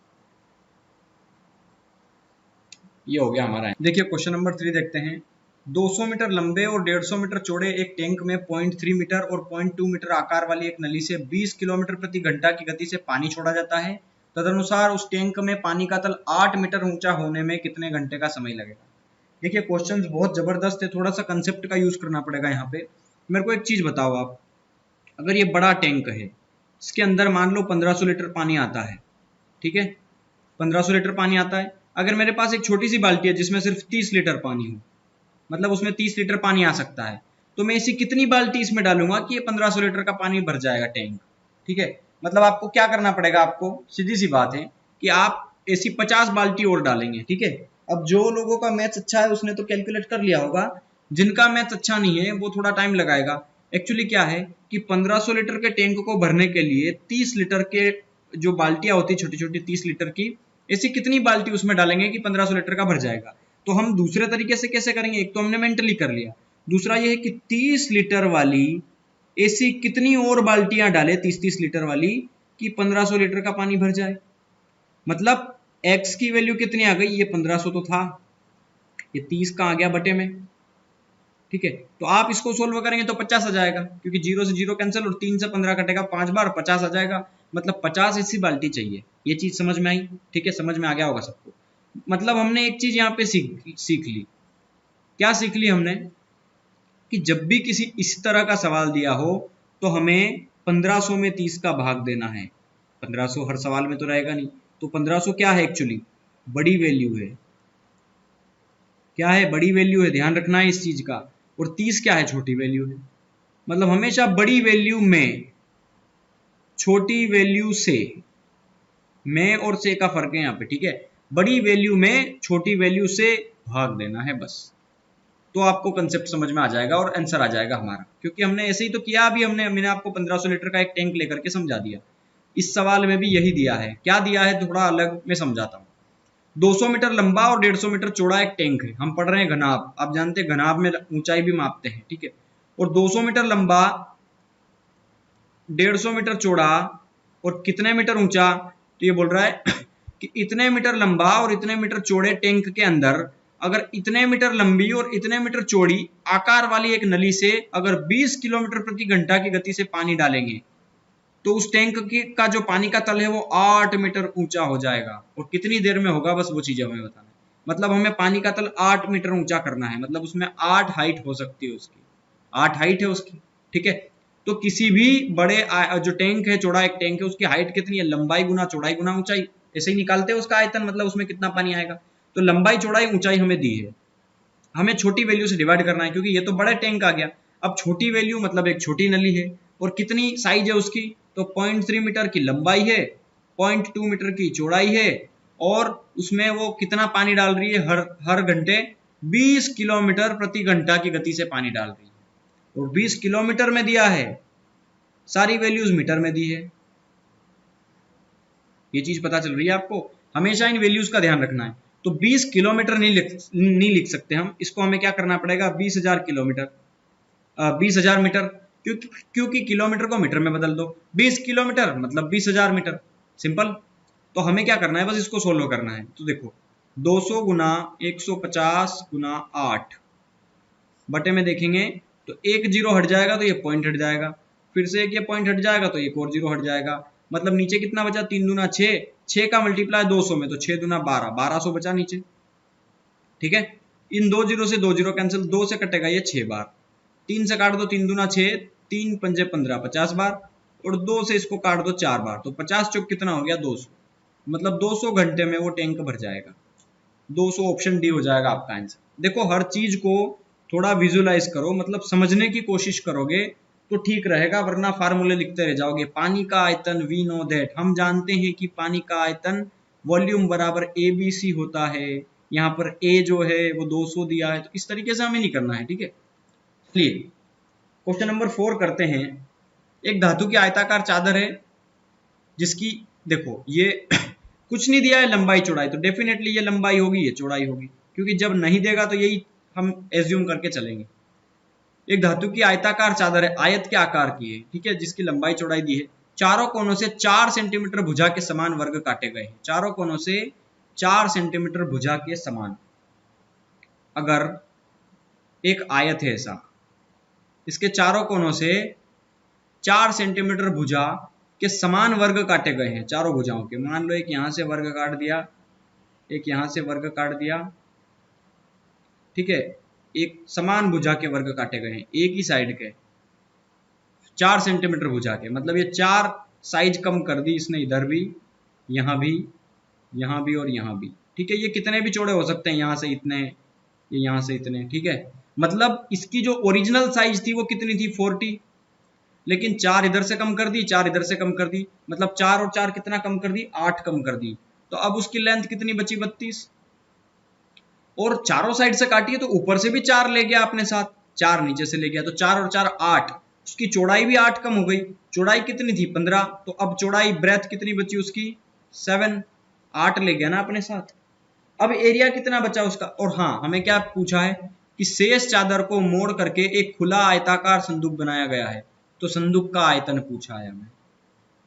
ये हो गया हमारा। देखिए क्वेश्चन नंबर 3 देखते हैं, 200 मीटर लंबे और 150 मीटर चौड़े एक टैंक में 0.3 मीटर और 0.2 मीटर आकार वाली एक नली से 20 किलोमीटर प्रति घंटा की गति से पानी छोड़ा जाता है। तदनुसार उस टैंक में पानी का तल 8 मीटर ऊंचा होने में कितने घंटे का समय लगेगा। देखिए क्वेश्चन बहुत जबरदस्त है, थोड़ा सा कंसेप्ट का यूज करना पड़ेगा यहाँ पे। मेरे को एक चीज बताओ आप, अगर ये बड़ा टैंक है, इसके अंदर मान लो 1500 लीटर पानी आता है, ठीक है, 1500 लीटर पानी आता है। अगर मेरे पास एक छोटी सी बाल्टी है जिसमें सिर्फ 30 लीटर पानी हो, मतलब उसमें 30 लीटर पानी आ सकता है। तो मैं ऐसी कितनी बाल्टी इसमें डालूंगा कि ये 1500 लीटर का पानी भर जाएगा टैंक। ठीक है, मतलब आपको क्या करना पड़ेगा, आपको सीधी सी बात है कि आप ऐसी 50 बाल्टी और डालेंगे। ठीक है, अब जो लोगों का मैथ्स अच्छा है उसने तो कैलकुलेट कर लिया होगा, जिनका मैथ्स अच्छा नहीं है वो थोड़ा टाइम लगाएगा। एक्चुअली क्या है कि 1500 लीटर के टैंक को भरने के लिए 30 लीटर के जो बाल्टियां होती छोटी छोटी 30 लीटर की, ऐसी कितनी बाल्टी उसमें डालेंगे कि 1500 लीटर का भर जाएगा। तो हम दूसरे तरीके से कैसे करेंगे, एक तो हमने मेंटली कर लिया, दूसरा ये है कि 30 लीटर वाली ऐसी कितनी और बाल्टियां डाले 30-30 लीटर वाली कि 1500 लीटर का पानी भर जाए। मतलब x की वैल्यू कितनी आ गई, ये 1500 तो था, ये 30 का आ गया बटे में। ठीक है, तो आप इसको सोल्व करेंगे तो 50 आ जाएगा, क्योंकि 0 से 0 कैंसिल और 3 से 15 कटेगा 5 बार, 50 आ जाएगा। मतलब 50 ऐसी बाल्टी चाहिए। ये चीज समझ में आई? ठीक है, समझ में आ गया होगा सबको। मतलब हमने एक चीज यहाँ पे सीख ली। क्या सीख ली हमने? कि जब भी किसी इस तरह का सवाल दिया हो तो हमें 1500 में 30 का भाग देना है। 1500 हर सवाल में तो रहेगा नहीं, तो 1500 क्या है एक्चुअली, बड़ी वैल्यू है। क्या है, बड़ी वैल्यू है, ध्यान रखना है इस चीज का। और 30 क्या है, छोटी वैल्यू है। मतलब हमेशा बड़ी वैल्यू में छोटी वैल्यू से, में और से का फर्क है यहाँ पे। ठीक है, बड़ी वैल्यू में छोटी वैल्यू से भाग देना है बस, तो आपको कंसेप्ट समझ में आ जाएगा और आंसर आ जाएगा हमारा। क्योंकि हमने ऐसे ही तो किया, अभी मैंने आपको 1500 लीटर का एक टैंक लेकर के समझा दिया। इस सवाल में भी यही दिया है। क्या दिया है, थोड़ा अलग मैं समझाता हूँ। 200 मीटर लंबा और 150 मीटर चौड़ा एक टैंक है। हम पढ़ रहे हैं घनाभ, आप जानते हैं घनाभ में ऊंचाई भी मापते हैं। ठीक है, और 200 मीटर लंबा, 150 मीटर चौड़ा और कितने मीटर ऊंचा, तो ये बोल रहा है कि इतने मीटर लंबा और इतने मीटर चौड़े टैंक के अंदर अगर इतने मीटर लंबी और इतने मीटर चौड़ी आकार वाली एक नली से अगर 20 किलोमीटर प्रति घंटा की गति से पानी डालेंगे तो उस टैंक का जो पानी का तल है वो 8 मीटर ऊंचा हो जाएगा। और कितनी देर में होगा, बस वो चीजें हमें बताना है। मतलब हमें पानी का तल 8 मीटर ऊंचा करना है, मतलब उसमें 8 हाइट हो सकती है उसकी, 8 हाइट है उसकी। ठीक है, तो किसी भी बड़े जो टैंक है, चौड़ा एक टैंक है, उसकी हाइट कितनी है, लंबाई गुना चौड़ाई गुना ऊंचाई, ऐसे ही निकालते हैं उसका आयतन, मतलब उसमें कितना पानी आएगा। तो लंबाई चौड़ाई ऊंचाई हमें दी है, हमें छोटी वैल्यू से डिवाइड करना है, क्योंकि ये तो बड़ा टैंक आ गया। अब छोटी वैल्यू मतलब एक छोटी नली है, और कितनी साइज है उसकी, तो 0.3 मीटर की लंबाई है, 0.2 मीटर की चौड़ाई है, और उसमें वो कितना पानी डाल रही है, हर घंटे 20 किलोमीटर प्रति घंटा की गति से पानी डाल रही है। और 20 किलोमीटर में दिया है, सारी वैल्यूज मीटर में दी है। ये चीज पता चल रही है आपको? हमेशा इन वैल्यूज का ध्यान रखना है। तो 20 किलोमीटर नहीं लिख सकते हम इसको, हमें क्या करना पड़ेगा, 20,000 किलोमीटर, 20,000 मीटर, क्योंकि किलोमीटर को मीटर में बदल दो। 20 किलोमीटर मतलब 20,000 मीटर, सिंपल। तो हमें क्या करना है, बस इसको सोल्व करना है। तो देखो 200 गुना 150 गुना 8 बटे में देखेंगे तो एक जीरो हट जाएगा तो ये पॉइंट हट जाएगा, फिर से एक ये पॉइंट हट जाएगा तो एक और जीरो हट जाएगा। मतलब नीचे कितना बचा, 3 दूना 6, 6 का मल्टीप्लाई 200 में तो 6 दूना 12, 1200 बचा नीचे। ठीक है, इन दो जीरो से दो जीरो कैंसिल, 2 से कटेगा ये 6 बार, 3 से काट दो 3 दूना 6, 3 पंजे 15, 50 बार, और 2 से इसको काट दो 4 बार, तो 50 चौक कितना हो गया, 200। मतलब 200 घंटे में वो टैंक भर जाएगा। 200 ऑप्शन डी हो जाएगा आपका आंसर। देखो हर चीज को थोड़ा विजुलाइज करो, मतलब समझने की कोशिश करोगे तो ठीक रहेगा, वरना फार्मूले लिखते रह जाओगे। पानी का आयतन वी नो दैट, हम जानते हैं कि पानी का आयतन वॉल्यूम बराबर ए बी सी होता है। यहाँ पर ए जो है वो 200 दिया है, तो इस तरीके से हमें नहीं करना है। ठीक है, चलिए क्वेश्चन नंबर 4 करते हैं। एक धातु की आयताकार चादर है जिसकी, देखो ये कुछ नहीं दिया है लंबाई चौड़ाई, तो डेफिनेटली ये लंबाई होगी, ये चौड़ाई होगी, क्योंकि जब नहीं देगा तो यही हम एज्यूम करके चलेंगे। एक धातु की आयताकार चादर है, आयत के आकार की है, ठीक है, जिसकी लंबाई चौड़ाई दी है। चारों कोनों से 4 सेंटीमीटर भुजा के समान वर्ग काटे गए हैं। चारों कोनों से 4 सेंटीमीटर भुजा के समान। अगर एक आयत है ऐसा, इसके चारों कोनों से 4 सेंटीमीटर भुजा के समान वर्ग काटे गए हैं, चारों भुजाओं के। मान लो एक यहां से वर्ग काट दिया, एक यहां से वर्ग काट दिया, ठीक है, एक समान भुजा के वर्ग काटे गए हैं, एक ही साइड के 4 सेंटीमीटर भुजा के। मतलब ये 4 साइज कम कर दी इसने, इधर भी, यहां भी, यहां भी और यहां भी। ठीक है, ये कितने भी चौड़े हो सकते हैं, यहां से इतने, ये यहाँ से इतने, ठीक है। मतलब इसकी जो ओरिजिनल साइज थी वो कितनी थी 40, लेकिन 4 इधर से कम कर दी, 4 इधर से कम कर दी, मतलब 4 और 4 कितना कम कर दी, 8 कम कर दी। तो अब उसकी लेंथ कितनी बची 32, और चारों साइड से काटी है तो ऊपर से भी 4 ले गया अपने साथ, 4 नीचे से ले गया, तो 4 और 4 8, उसकी चौड़ाई भी 8 कम हो गई। चौड़ाई कितनी थी 15, तो अब चौड़ाई ब्रेथ कितनी बची उसकी 7, 8 ले गया ना अपने साथ। अब एरिया कितना बचा उसका, और हाँ हमें क्या पूछा है कि शेष चादर को मोड़ करके एक खुला आयताकार संदूक बनाया गया है, तो संदूक का आयतन पूछा है हमें।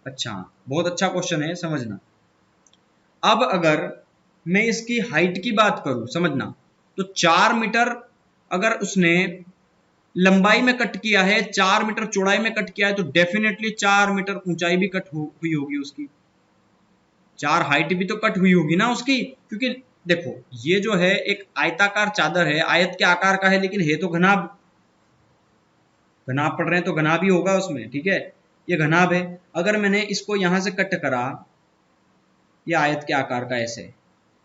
अच्छा, बहुत अच्छा क्वेश्चन है, समझना। अब अगर मैं इसकी हाइट की बात करूं, समझना, तो 4 मीटर अगर उसने लंबाई में कट किया है, 4 मीटर चौड़ाई में कट किया है, तो डेफिनेटली 4 मीटर ऊंचाई भी कट हुई होगी उसकी, 4 हाइट भी तो कट हुई होगी ना उसकी, क्योंकि देखो ये जो है एक आयताकार चादर है, आयत के आकार का है, लेकिन है तो घनाभ, घनाभ पढ़ रहे हैं तो घनाभ ही होगा उसमें, ठीक है। ये घनाभ है। अगर मैंने इसको यहां से कट करा, ये आयत के आकार का ऐसे,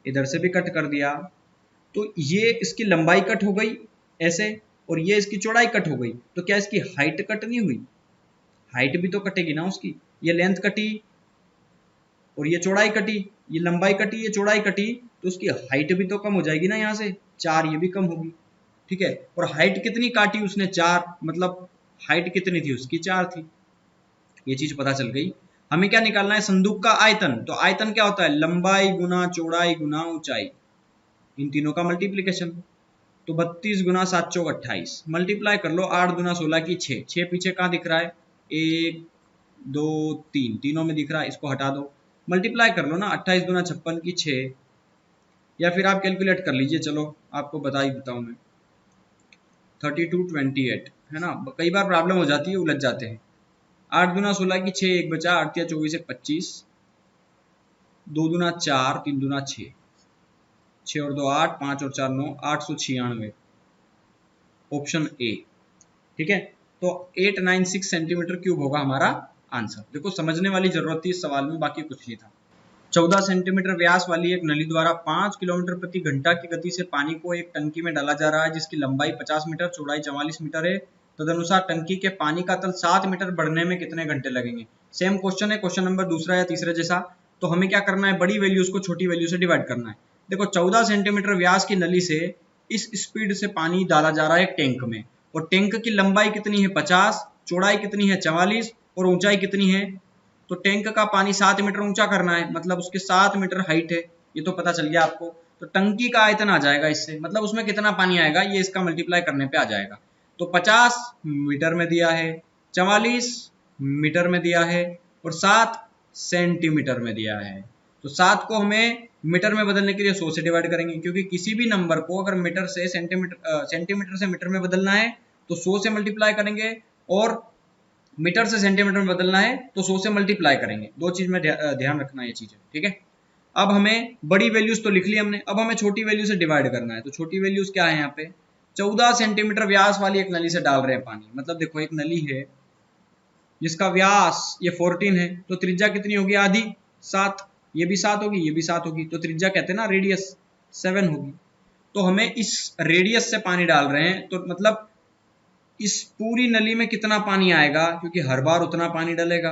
इधर से भी कट कर दिया, तो ये इसकी लंबाई कट हो गई ऐसे, और ये इसकी चौड़ाई कट हो गई, तो क्या इसकी हाइट कट नहीं हुई, हाइट भी तो कटेगी ना उसकी। ये लेंथ कटी और ये चौड़ाई कटी, ये लंबाई कटी, ये चौड़ाई कटी, तो उसकी हाइट भी तो कम हो जाएगी ना, यहाँ से 4 ये भी कम होगी, ठीक है। और हाइट कितनी काटी उसने 4, मतलब हाइट कितनी थी उसकी 4 थी, ये चीज पता चल गई। हमें क्या निकालना है, संदूक का आयतन। तो आयतन क्या होता है, लंबाई गुना चौड़ाई गुना ऊंचाई, इन तीनों का मल्टीप्लीकेशन। तो 32 गुना 7 चौक 28, मल्टीप्लाई कर लो, 8 गुना 16 की 6, 6 पीछे कहाँ दिख रहा है, 1 2 3, तीनों में दिख रहा है, इसको हटा दो, मल्टीप्लाई कर लो ना, 28 गुना 56 की 6, या फिर आप कैलकुलेट कर लीजिए, चलो आपको बता ही देता हूँ मैं, 3228 है ना। कई बार प्रॉब्लम हो जाती है, उलझ जाते हैं। 8 गुना 16 की 6, 1 बचा, 8 या 24 1 25, 2 दुना 4, 3 दुना 6, 6 और 2 8, 5 और 4 9, 896, ऑप्शन ए, ठीक है। तो 896 सेंटीमीटर क्यूब होगा हमारा आंसर। देखो समझने वाली जरूरत थी इस सवाल में, बाकी कुछ नहीं था। 14 सेंटीमीटर व्यास वाली एक नली द्वारा 5 किलोमीटर प्रति घंटा की गति से पानी को एक टंकी में डाला जा रहा है, जिसकी लंबाई 50 मीटर, चौड़ाई 44 मीटर है। तदनुसार टंकी के पानी का तल 7 मीटर बढ़ने में कितने घंटे लगेंगे। सेम क्वेश्चन है, क्वेश्चन नंबर दूसरा या तीसरे जैसा। तो हमें क्या करना है, बड़ी वैल्यूज को छोटी वैल्यू से डिवाइड करना है। देखो 14 सेंटीमीटर व्यास की नली से इस स्पीड से पानी डाला जा रहा है एक टैंक में, और टैंक की लंबाई कितनी है 50, चौड़ाई कितनी है 44, और ऊंचाई कितनी है, तो टैंक का पानी 7 मीटर ऊंचा करना है, मतलब उसके 7 मीटर हाइट है, ये तो पता चल गया आपको। तो टंकी का आयतन आ जाएगा इससे, मतलब उसमें कितना पानी आएगा ये इसका मल्टीप्लाई करने पे आ जाएगा। तो 50 मीटर में दिया है, 44 मीटर में दिया है, और 7 सेंटीमीटर में दिया है। तो 7 को हमें मीटर में बदलने के लिए 100 से डिवाइड करेंगे, क्योंकि किसी भी नंबर को अगर मीटर से सेंटीमीटर से मीटर में बदलना है तो 100 से मल्टीप्लाई करेंगे, और मीटर से सेंटीमीटर में बदलना है तो 100 से मल्टीप्लाई करेंगे। दो चीज में ध्यान रखना है ये चीजें, ठीक है। अब हमें बड़ी वैल्यूज तो लिख ली हमने, अब हमें छोटी वैल्यू से डिवाइड करना है। तो छोटी वैल्यूज क्या है, यहाँ पे 14 सेंटीमीटर व्यास वाली एक नली से डाल रहे हैं पानी, मतलब देखो एक नली है जिसका व्यास ये 14 है, तो त्रिज्या कितनी होगी, आधी 7, ये भी 7 होगी, ये भी 7 होगी, तो त्रिज्या कहते हैं ना रेडियस 7 होगी। तो हमें इस रेडियस से पानी डाल रहे हैं, तो मतलब इस पूरी नली में कितना पानी आएगा, क्योंकि हर बार उतना पानी डलेगा,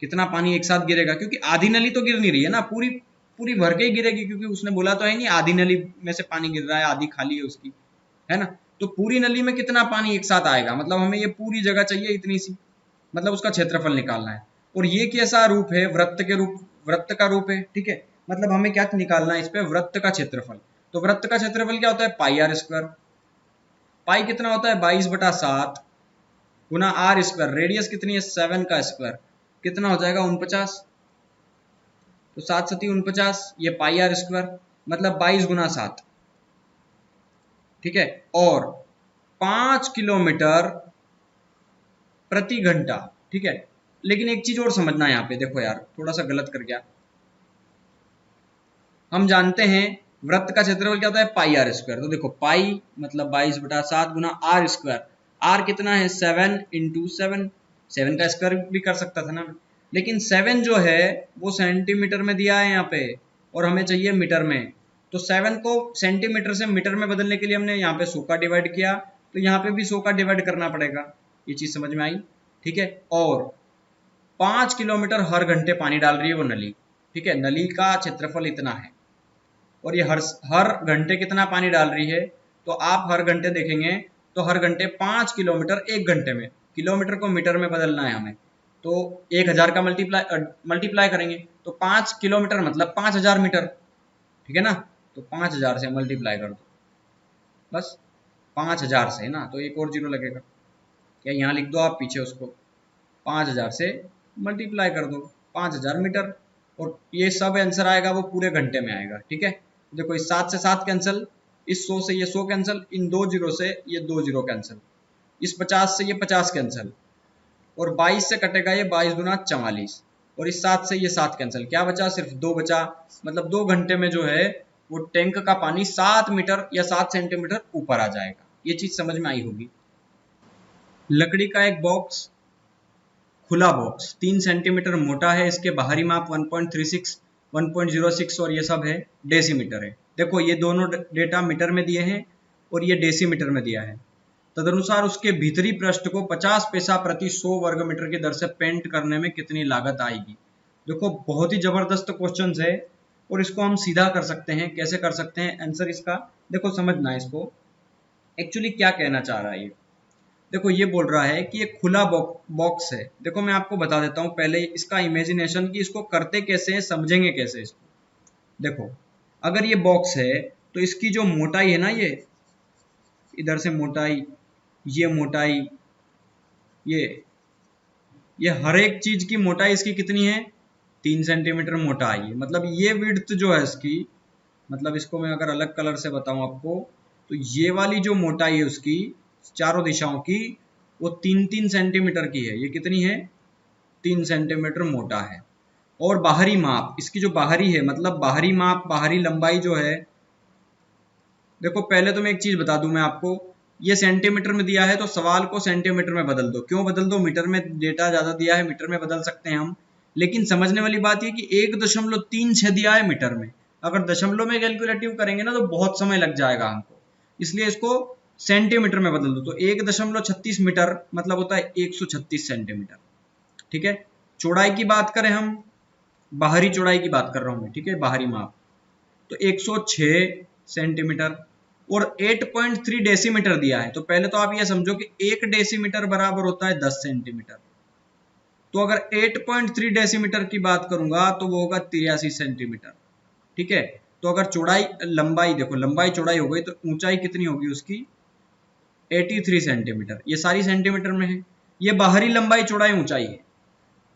कितना पानी एक साथ गिरेगा, क्योंकि आधी नली तो गिर नहीं रही है ना, पूरी पूरी भर के ही गिरेगी, क्योंकि उसने बोला तो है नहीं आधी नली में से पानी गिर रहा है, आधी खाली है उसकी, है ना। तो पूरी नली में कितना पानी एक साथ आएगा, मतलब हमें ये पूरी जगह चाहिए इतनी सी, मतलब उसका क्षेत्रफल निकालना है। और ये कैसा रूप है, वृत्त का रूप है, ठीक है। मतलब हमें क्या निकालना है इस पे, वृत्त का क्षेत्रफल। तो वृत्त का क्षेत्रफल क्या होता है, पाई आर स्क्वायर। पाई कितना होता है 22/7 गुना आर स्क्वायर, रेडियस कितनी है 7 का स्क्वायर, कितना हो जाएगा 49, तो 7 7 49, ये पाई आर स्क्वायर, मतलब 22 गुना 7, ठीक है। और 5 किलोमीटर प्रति घंटा, ठीक है। लेकिन एक चीज और समझना है यहाँ पे, देखो यार थोड़ा सा गलत कर गया। हम जानते हैं वृत्त का क्षेत्रफल क्या होता है, पाई आर स्क्वायर। तो देखो पाई मतलब 22/7 गुना आर स्क्वायर, आर कितना है 7 इंटू 7, 7 का स्क्वायर भी कर सकता था ना, लेकिन 7 जो है वो सेंटीमीटर में दिया है यहाँ पे, और हमें चाहिए मीटर में। तो 7 को सेंटीमीटर से मीटर में बदलने के लिए हमने यहाँ पे 100 का डिवाइड किया, तो यहाँ पे भी 100 का डिवाइड करना पड़ेगा। ये चीज समझ में आई, ठीक है। और 5 किलोमीटर हर घंटे पानी डाल रही है वो नली, ठीक है। नली का क्षेत्रफल इतना है और ये हर घंटे कितना पानी डाल रही है, तो आप हर घंटे देखेंगे तो हर घंटे 5 किलोमीटर 1 घंटे में, किलोमीटर को मीटर में बदलना है हमें, तो 1000 का मल्टीप्लाई करेंगे तो 5 किलोमीटर मतलब 5000 मीटर, ठीक है ना। तो 5000 से मल्टीप्लाई कर दो, बस 5000 से ना, तो एक और जीरो लगेगा क्या, यहाँ लिख दो आप पीछे उसको, 5000 से मल्टीप्लाई कर दो 5000 मीटर, और ये सब आंसर आएगा वो पूरे घंटे में आएगा, ठीक है। देखो इस 7 से 7 कैंसिल, इस 100 से ये 100 कैंसिल, इन 2 जीरो से ये 2 जीरो कैंसिल, इस 50 से ये 50 कैंसिल, और 22 से कटेगा ये 22 दूना 44, और इस 7 से ये 7 कैंसिल, क्या बचा, सिर्फ 2 बचा। मतलब 2 घंटे में जो है वो टैंक का पानी 7 मीटर या 7 सेंटीमीटर ऊपर आ जाएगा। ये चीज समझ में आई होगी। लकड़ी का एक बॉक्स, खुला बॉक्स 3 सेंटीमीटर मोटा है, इसके बाहरी माप 1.36, 1.06 और ये सब है डेसीमीटर है। देखो ये दोनों डेटा मीटर में दिए हैं और ये डेसीमीटर में दिया है। तदनुसार उसके भीतरी पृष्ठ को 50 पैसा प्रति 100 वर्ग मीटर की दर से पेंट करने में कितनी लागत आएगी। देखो बहुत ही जबरदस्त क्वेश्चन है और इसको हम सीधा कर सकते हैं। कैसे कर सकते हैं आंसर इसका, देखो समझना है इसको एक्चुअली क्या कहना चाह रहा है ये। देखो ये बोल रहा है कि ये खुला बॉक्स है। देखो मैं आपको बता देता हूँ पहले इसका इमेजिनेशन कि इसको करते कैसे हैं, समझेंगे कैसे इसको। देखो अगर ये बॉक्स है तो इसकी जो मोटाई है ना, ये इधर से मोटाई, ये मोटाई, ये हर एक चीज की मोटाई इसकी कितनी है, 3 सेंटीमीटर मोटा है। मतलब ये विड्थ जो है इसकी, मतलब इसको मैं अगर अलग कलर से बताऊं आपको, तो ये वाली जो मोटाई है उसकी चारों दिशाओं की, वो 3-3 सेंटीमीटर की है। ये कितनी है, 3 सेंटीमीटर मोटा है। और बाहरी माप इसकी जो बाहरी है, मतलब बाहरी माप, बाहरी लंबाई जो है, देखो पहले तो मैं एक चीज बता दूं मैं आपको, ये सेंटीमीटर में दिया है तो सवाल को सेंटीमीटर में बदल दो। क्यों बदल दो, मीटर में डेटा ज्यादा दिया है, मीटर में बदल सकते हैं हम, लेकिन समझने वाली बात ये कि 1.36 दिया है मीटर में, अगर दशमलव में कैलकुलेटिव करेंगे ना तो बहुत समय लग जाएगा हमको, इसलिए इसको सेंटीमीटर में बदल दो। तो 1.36 मीटर मतलब होता है 136 सेंटीमीटर, ठीक है। चौड़ाई की बात करें हम, बाहरी चौड़ाई की बात कर रहा हूं मैं, ठीक है, बाहरी माप, तो 106 सेंटीमीटर और 8.3 डेसीमीटर दिया है। तो पहले तो आप ये समझो कि 1 डेसीमीटर बराबर होता है 10 सेंटीमीटर। तो अगर 8.3 डेसीमीटर की बात करूंगा तो वो होगा 83 सेंटीमीटर, ठीक है। तो अगर चौड़ाई, लंबाई, देखो लंबाई चौड़ाई हो गई तो ऊंचाई कितनी होगी उसकी, 83 सेंटीमीटर। ये सारी सेंटीमीटर में है। ये बाहरी लंबाई चौड़ाई ऊंचाई है।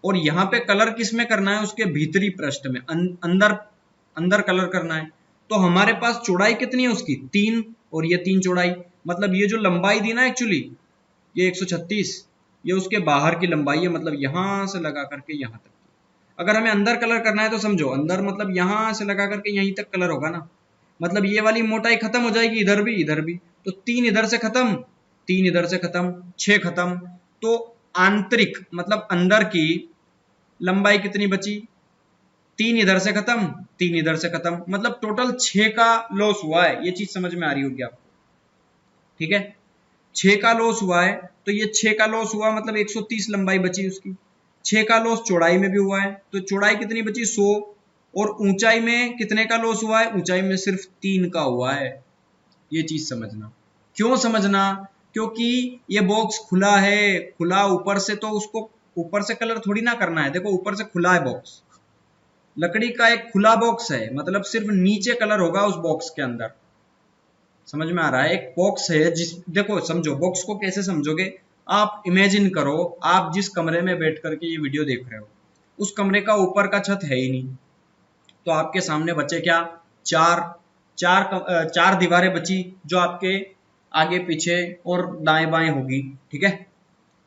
और यहाँ पे कलर किस में करना है, उसके भीतरी पृष्ठ में, अंदर कलर करना है। तो हमारे पास चौड़ाई कितनी है उसकी, 3, और ये 3 चौड़ाई, मतलब ये जो लंबाई दी ना एक्चुअली ये 136, ये उसके बाहर की लंबाई है, मतलब यहां से लगा करके यहां तक की। अगर हमें अंदर कलर करना है तो समझो अंदर मतलब यहां से लगा करके यहीं तक कलर होगा ना, मतलब ये वाली मोटाई खत्म हो जाएगी, इधर भी इधर भी, तो 3 इधर से खत्म, 3 इधर से खत्म, 6 खत्म। तो आंतरिक मतलब अंदर की लंबाई कितनी बची, 3 इधर से खत्म, 3 इधर से खत्म, मतलब टोटल 6 का लॉस हुआ है। ये चीज समझ में आ रही होगी आपको, ठीक है। 6 का लॉस हुआ है, तो ये 6 का लॉस हुआ मतलब 130 लंबाई बची उसकी। 6 का लॉस चौड़ाई में भी हुआ है, तो चौड़ाई कितनी बची, 100। और ऊंचाई में कितने का लॉस हुआ है, ऊंचाई में सिर्फ 3 का हुआ है। ये चीज समझना। क्यों समझना, क्योंकि ये बॉक्स खुला है, खुला ऊपर से, तो उसको ऊपर से कलर थोड़ी ना करना है। देखो ऊपर से खुला है बॉक्स, लकड़ी का एक खुला बॉक्स है, मतलब सिर्फ नीचे कलर होगा उस बॉक्स के अंदर। समझ में आ रहा है, एक बॉक्स है जिस, देखो समझो बॉक्स को कैसे समझोगे, आप इमेजिन करो आप जिस कमरे में बैठ करके ये वीडियो देख रहे हो, उस कमरे का ऊपर का छत है ही नहीं, तो आपके सामने बचे क्या, चार दीवारें बची जो आपके आगे पीछे और दाएं बाएं होगी, ठीक है।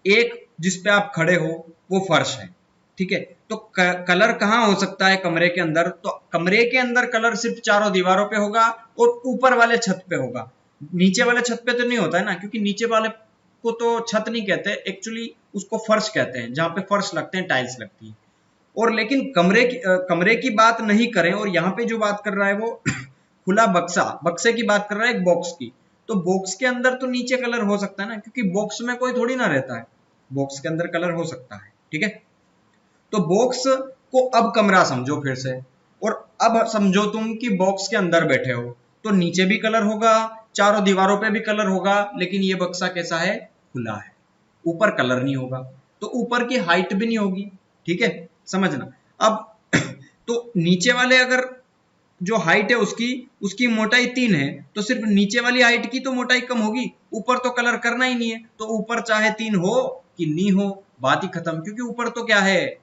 एक जिस पे आप खड़े हो वो फर्श है, ठीक है। तो कलर कहाँ हो सकता है कमरे के अंदर, तो कमरे के अंदर कलर सिर्फ चारों दीवारों पे होगा और ऊपर वाले छत पे होगा। नीचे वाले छत पे तो नहीं होता है ना, क्योंकि नीचे वाले को तो छत नहीं कहते एक्चुअली, उसको फर्श कहते हैं, जहां पे फर्श लगते हैं, टाइल्स लगती है। और लेकिन कमरे की बात नहीं करें, और यहाँ पे जो बात कर रहा है वो खुला बक्सा, बक्से की बात कर रहा है एक बॉक्स की, तो बॉक्स के अंदर तो नीचे कलर हो सकता है ना, क्योंकि बॉक्स में कोई थोड़ी ना रहता है, बॉक्स के अंदर कलर हो सकता है। ठीक है, तो बॉक्स को अब कमरा समझो फिर से, और अब समझो तुम कि बॉक्स के अंदर बैठे हो, तो नीचे भी कलर होगा, चारों दीवारों पे भी कलर होगा, लेकिन ये बक्सा कैसा है, खुला है, ऊपर कलर नहीं होगा, तो ऊपर की हाइट भी नहीं होगी। ठीक है, समझना। अब तो नीचे वाले अगर जो हाइट है उसकी उसकी मोटाई 3 है, तो सिर्फ नीचे वाली हाइट की तो मोटाई कम होगी, ऊपर तो कलर करना ही नहीं है, तो ऊपर चाहे 3 हो कि नहीं हो, बात ही खत्म, क्योंकि ऊपर तो क्या है,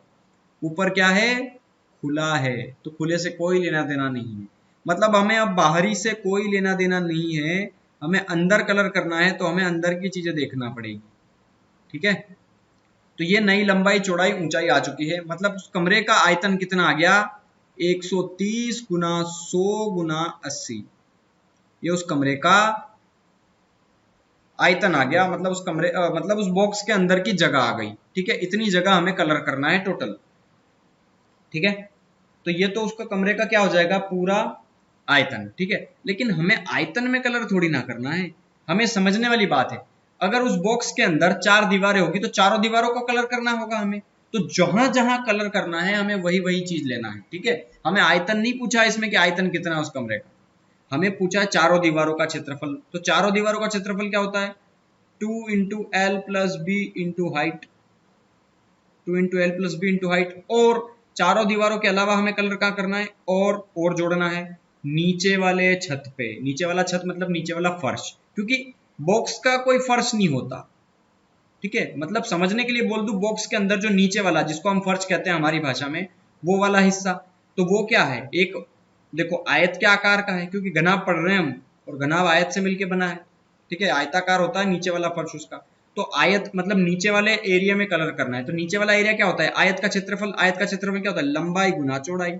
ऊपर क्या है, खुला है, तो खुले से कोई लेना देना नहीं है। मतलब हमें अब बाहरी से कोई लेना देना नहीं है, हमें अंदर कलर करना है, तो हमें अंदर की चीजें देखना पड़ेगी। ठीक है, तो ये नई लंबाई चौड़ाई ऊंचाई आ चुकी है, मतलब उस कमरे का आयतन कितना आ गया, 130 गुना 100 गुना 80, ये उस कमरे का आयतन आ गया, मतलब उस कमरे मतलब उस बॉक्स के अंदर की जगह आ गई। ठीक है, इतनी जगह हमें कलर करना है टोटल। ठीक है, तो ये तो उसका कमरे का क्या हो जाएगा, पूरा आयतन। ठीक है, लेकिन हमें आयतन में कलर थोड़ी ना करना है, हमें समझने वाली बात है, अगर उस बॉक्स के अंदर 4 दीवारें होगी तो चारों दीवारों को कलर करना होगा हमें, तो जहां जहां कलर करना है हमें वही वही चीज लेना है। ठीक है, हमें आयतन नहीं पूछा इसमें कि आयतन कितना है उस कमरे का, हमें पूछा है चारों दीवारों का क्षेत्रफल, तो चारों दीवारों का क्षेत्रफल क्या होता है, 2 × L + B × height, 2 × L + B × height, और चारों दीवारों के अलावा हमें कलर क्या करना है, और जोड़ना है नीचे वाले छत पे, नीचे वाला छत मतलब नीचे वाला फर्श, क्योंकि बॉक्स का कोई फर्श नहीं होता। ठीक है, मतलब समझने के लिए बोल दूं, बॉक्स के अंदर जो नीचे वाला, जिसको हम फर्श कहते हैं हमारी भाषा में, वो वाला हिस्सा, तो वो क्या है, एक देखो आयत के आकार का है, क्योंकि घनाभ पढ़ रहे हैं हम, और घनाभ आयत से मिलके बना है। ठीक है, आयताकार होता है नीचे वाला फर्श उसका, तो आयत मतलब नीचे वाले एरिया में कलर करना है, तो नीचे वाला एरिया क्या होता है, आयत का क्षेत्रफल, आयत का क्षेत्रफल क्या होता है, लंबाई गुना चौड़ाई।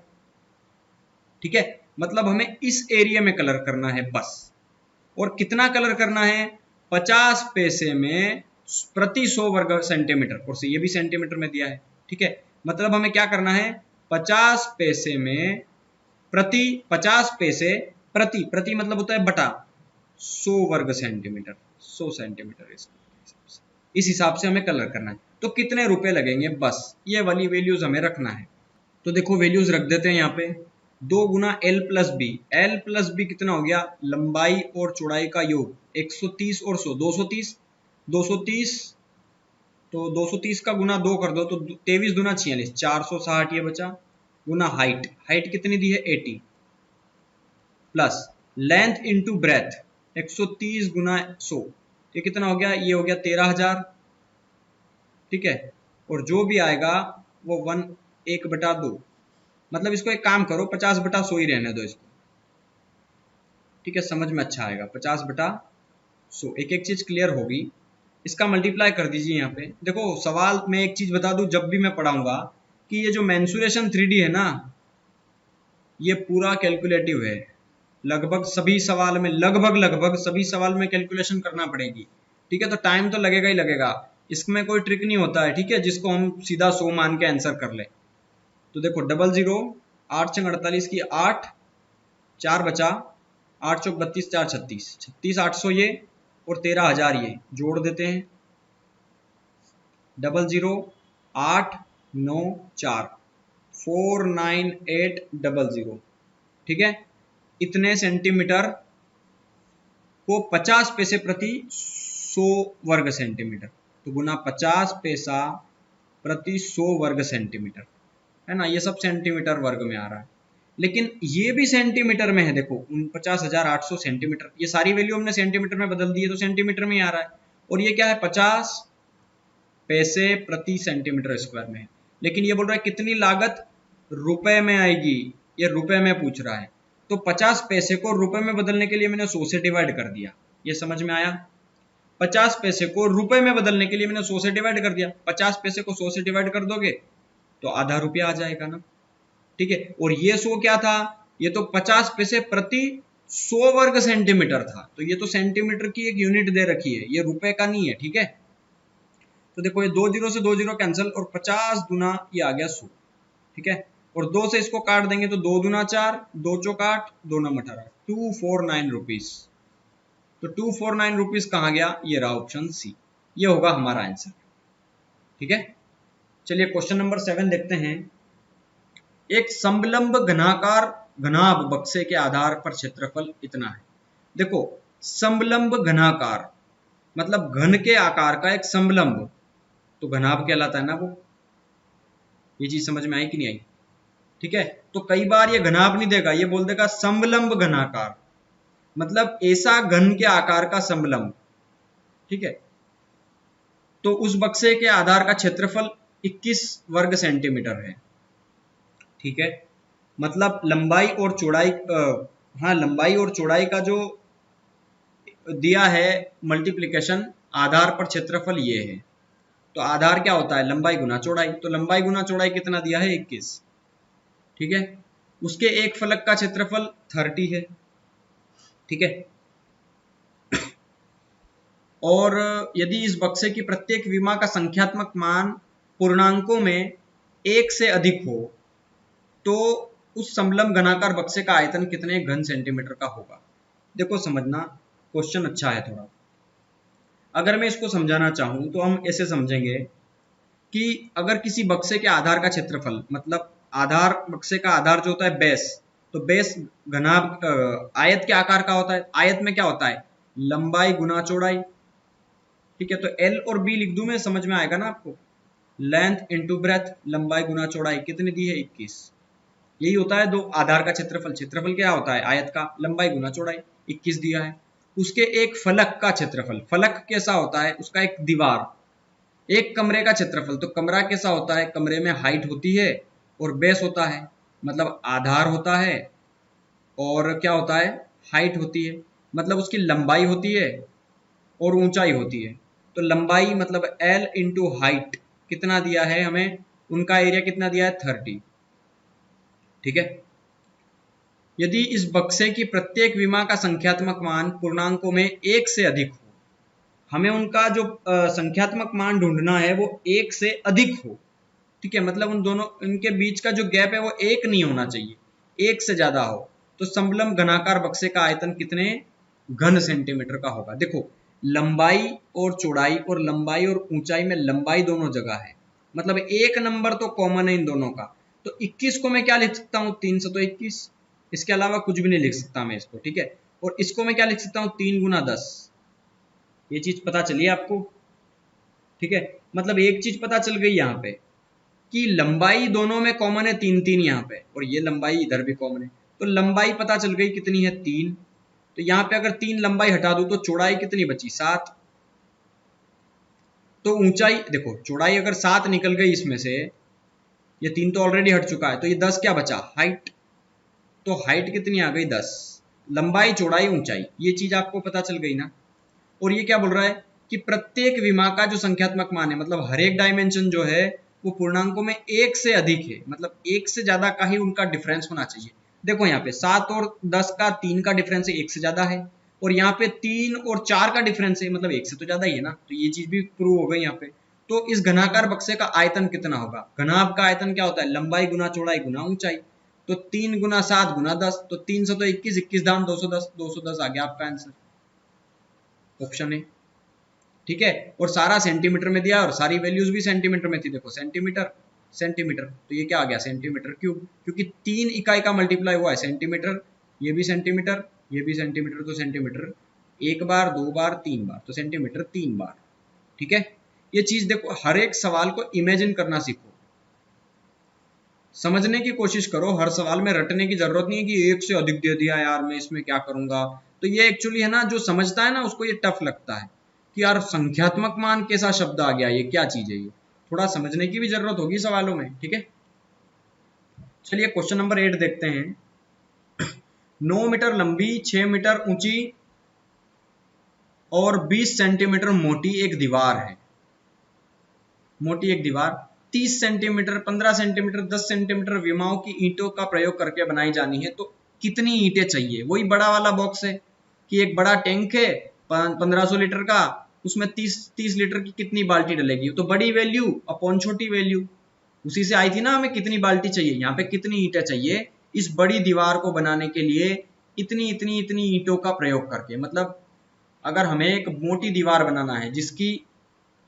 ठीक है, मतलब हमें इस एरिया में कलर करना है बस, और कितना कलर करना है, 50 पैसे में प्रति 100 वर्ग सेंटीमीटर, और से ये भी सेंटीमीटर में दिया है। ठीक है, मतलब हमें क्या करना है, 50 पैसे में प्रति 50 पैसे प्रति, प्रति मतलब होता है बटा 100 वर्ग सेंटीमीटर, 100 सेंटीमीटर, इस हिसाब से हमें कलर करना है। तो कितने रुपए लगेंगे, बस ये वाली वैल्यूज हमें रखना है। तो देखो वैल्यूज रख देते हैं यहाँ पे, 2 × L + B, L + B कितना हो गया, लंबाई और चौड़ाई का योग, 130 और 100, 230, 230, तो 230 का गुना 2 कर दो तो 23 दूना 46, 460 ये बचा, गुना हाइट, हाइट कितनी दी है 80, प्लस लेंथ इंटू ब्रेथ, 130 गुना 100, ये कितना हो गया, ये हो गया 13,000। ठीक है, और जो भी आएगा वो 1/2, मतलब इसको एक काम करो 50/100 ही रहने दो इसको। ठीक है, समझ में अच्छा आएगा, 50/100, एक एक चीज क्लियर होगी। इसका मल्टीप्लाई कर दीजिए यहाँ पे। देखो सवाल में एक चीज बता दूं, जब भी मैं पढ़ाऊंगा, कि ये जो मेंसुरेशन 3D है ना, ये पूरा कैलकुलेटिव है, लगभग सभी सवाल में, लगभग सभी सवाल में कैलकुलेशन करना पड़ेगी। ठीक है, तो टाइम तो लगेगा ही लगेगा, इसमें कोई ट्रिक नहीं होता है। ठीक है, जिसको हम सीधा 100 मान के आंसर कर ले। तो देखो 00, 8 × 48 की 8, 4 बचा, 8 चौक 32, 4 36, 36 800 ये, और 13,000 ये जोड़ देते हैं, 00 8 9 4 49800। ठीक है, इतने सेंटीमीटर को 50 पैसे प्रति 100 वर्ग सेंटीमीटर, तो गुना 50 पैसा प्रति 100 वर्ग सेंटीमीटर, है ना, ये सब सेंटीमीटर वर्ग में आ रहा है, लेकिन ये भी सेंटीमीटर में है। देखो 49,800 सेंटीमीटर, ये सारी वैल्यू हमने सेंटीमीटर में बदल दी है, तो सेंटीमीटर में ही आ रहा है, और ये क्या है, 50 पैसे प्रति सेंटीमीटर स्क्वायर में है। लेकिन ये बोल रहा है कितनी लागत रुपए में आएगी, ये रुपए में पूछ रहा है, तो 50 पैसे को रुपए में बदलने के लिए मैंने 100 से डिवाइड कर दिया, ये समझ में आया। 50 पैसे को रुपए में बदलने के लिए मैंने 100 से डिवाइड कर दिया, 50 पैसे को 100 से डिवाइड कर दोगे तो आधा रुपया आ जाएगा ना। ठीक है, और ये 100 क्या था, ये तो 50 पैसे प्रति 100 वर्ग सेंटीमीटर था, तो ये तो सेंटीमीटर की एक यूनिट दे रखी है, ये रुपए का नहीं है। ठीक है, तो देखो ये 2 0 से 2 0 कैंसिल, और 50 गुना ये आ गया 100। ठीक है, और 2 से इसको काट देंगे तो 2 दूना 4, 2 चौक 8, 2 9 18, 249 रुपीज। तो 249 रुपीज कहाँ गया, ये रहा ऑप्शन सी, ये होगा हमारा आंसर। ठीक है, चलिए क्वेश्चन नंबर 7 देखते हैं। एक समलंब घनाकार घनाभ बक्से के आधार पर क्षेत्रफल इतना है। देखो समलंब घनाकार मतलब घन के आकार का एक समलंब, तो घनाभ कहलाता है ना वो। ये चीज समझ में आई कि नहीं आई? ठीक है, तो कई बार ये घनाभ नहीं देगा, ये बोल देगा समलंब घनाकार, मतलब ऐसा घन के आकार का समलंब। ठीक है, तो उस बक्से के आधार का क्षेत्रफल 21 वर्ग सेंटीमीटर है। ठीक है, मतलब लंबाई और चौड़ाई हाँ लंबाई और चौड़ाई का जो दिया है मल्टीप्लिकेशन, आधार पर क्षेत्रफल ये है। तो आधार क्या होता है, लंबाई गुना चौड़ाई, तो लंबाई गुना चौड़ाई कितना दिया है, 21। ठीक है, उसके एक फलक का क्षेत्रफल 30 है। ठीक है, और यदि इस बक्से की प्रत्येक विमा का संख्यात्मक मान पूर्णांकों में 1 से अधिक हो तो उस समलंब घनाकार बक्से का आयतन कितने घन सेंटीमीटर का होगा। देखो समझना, क्वेश्चन अच्छा है थोड़ा। अगर मैं इसको समझाना चाहूं तो हम ऐसे समझेंगे कि अगर किसी बक्से के आधार का क्षेत्रफल, मतलब आधार बक्से का आधार जो होता है बेस, तो बेस घनाभ आयत के आकार का होता है। आयत में क्या होता है, लंबाई गुना चौड़ाई। ठीक है, तो एल और बी लिख दूं मैं, समझ में आएगा ना आपको। लेंथ इंटू ब्रेथ, लंबाई गुना चौड़ाई कितनी दी है, 21। यही होता है दो आधार का क्षेत्रफल। क्षेत्रफल क्या होता है, आयत का लंबाई गुना चौड़ाई, 21 दिया है। उसके एक फलक का क्षेत्रफल, फलक कैसा होता है, उसका एक दीवार, एक कमरे का क्षेत्रफल, तो कमरा कैसा होता है, कमरे में हाइट होती है और बेस होता है, मतलब आधार होता है और क्या होता है, हाइट होती है, मतलब उसकी लंबाई होती है और ऊंचाई होती है। तो लंबाई मतलब L इंटू हाइट कितना दिया है हमें, उनका एरिया कितना दिया है, 30। ठीक है, यदि इस बक्से की प्रत्येक विमा का संख्यात्मक मान पूर्णांकों में 1 से अधिक हो, हमें उनका जो संख्यात्मक मान ढूंढना है वो 1 से अधिक हो। ठीक है, मतलब उन दोनों, इनके बीच का जो गैप है वो 1 नहीं होना चाहिए, 1 से ज्यादा हो। तो समलंब घनाकार बक्से का आयतन कितने घन सेंटीमीटर का होगा। देखो लंबाई और चौड़ाई, और लंबाई और ऊंचाई में लंबाई दोनों जगह है, मतलब एक नंबर तो कॉमन है इन दोनों का। तो 21 को मैं क्या लिख सकता हूँ, 3 से तो 21, इसके अलावा कुछ भी नहीं लिख सकता मैं इसको। ठीक है, और इसको मैं क्या लिख सकता हूँ, 3 गुना 10। ये चीज पता चली आपको। ठीक है, मतलब एक चीज पता चल गई यहाँ पे कि लंबाई दोनों में कॉमन है, 3 यहाँ पे, और ये लंबाई इधर भी कॉमन है। तो लंबाई पता चल गई कितनी है, 3। तो यहाँ पे अगर 3 लंबाई हटा दूं तो चौड़ाई कितनी बची, 7। तो ऊंचाई देखो, चौड़ाई अगर 7 निकल गई इसमें से, ये 3 तो ऑलरेडी हट चुका है, तो ये 10 क्या बचा, हाइट। तो हाइट कितनी आ गई, 10। लंबाई चौड़ाई ऊंचाई, ये चीज आपको पता चल गई ना। और ये क्या बोल रहा है कि प्रत्येक विमा का जो संख्यात्मक मान है, मतलब हर एक डायमेंशन जो है वो पूर्णांकों में 1 से अधिक है, मतलब 1 से ज्यादा का ही उनका डिफरेंस होना चाहिए। देखो यहाँ पे 7 और 10 का 3 का डिफरेंस 1 से ज्यादा है, और यहाँ पे 3 और 4 का डिफरेंस है, मतलब 1 से तो ज्यादा ही है ना। तो ये चीज भी प्रूव हो गई यहाँ पे। तो इस घनाकार बक्से का आयतन कितना होगा, घनाभ का आयतन क्या होता है, लंबाई गुना चौड़ाई गुना ऊंचाई। तो 3 गुना 7 गुना 10, तो 3 से तो 21, 21 दाम 210, 210 आ गया आपका आंसर, ऑप्शन है। ठीक है, और सारा सेंटीमीटर में दिया और सारी वैल्यूज भी सेंटीमीटर में थी। देखो सेंटीमीटर सेंटीमीटर, तो ये क्या आ गया, सेंटीमीटर क्यूब, क्योंकि 3 इकाई का मल्टीप्लाई हुआ है सेंटीमीटर, ये भी सेंटीमीटर, ये भी सेंटीमीटर, तो सेंटीमीटर 1 बार 2 बार 3 बार, तो सेंटीमीटर 3 बार। ठीक है, ये चीज देखो, हर एक सवाल को इमेजिन करना सीखो, समझने की कोशिश करो। हर सवाल में रटने की जरूरत नहीं है कि 1 से अधिक दे दिया यार, मैं इसमें क्या करूंगा। तो ये एक्चुअली है ना, जो समझता है ना उसको ये टफ लगता है कि यार संख्यात्मक मान कैसा शब्द आ गया, ये क्या चीज है, ये थोड़ा समझने की भी जरूरत होगी सवालों में। ठीक है, चलिए क्वेश्चन नंबर 8 देखते हैं। 9 मीटर लंबी, 6 मीटर ऊंची और 20 सेंटीमीटर मोटी एक दीवार है। मोटी एक दीवार 30 सेंटीमीटर, 15 सेंटीमीटर, 10 सेंटीमीटर विमाओं की ईंटों का प्रयोग करके बनाई जानी है, तो कितनी ईंटें चाहिए। वही बड़ा वाला बॉक्स है कि एक बड़ा टैंक है 1500 लीटर का, उसमें 30 लीटर की कितनी बाल्टी डलेगी। तो बड़ी वैल्यू अपॉन छोटी वैल्यू, उसी से आई थी ना हमें कितनी बाल्टी चाहिए। यहाँ पे कितनी ईंटें चाहिए इस बड़ी दीवार को बनाने के लिए, इतनी इतनी इतनी ईंटों का प्रयोग करके। मतलब अगर हमें एक मोटी दीवार बनाना है जिसकी,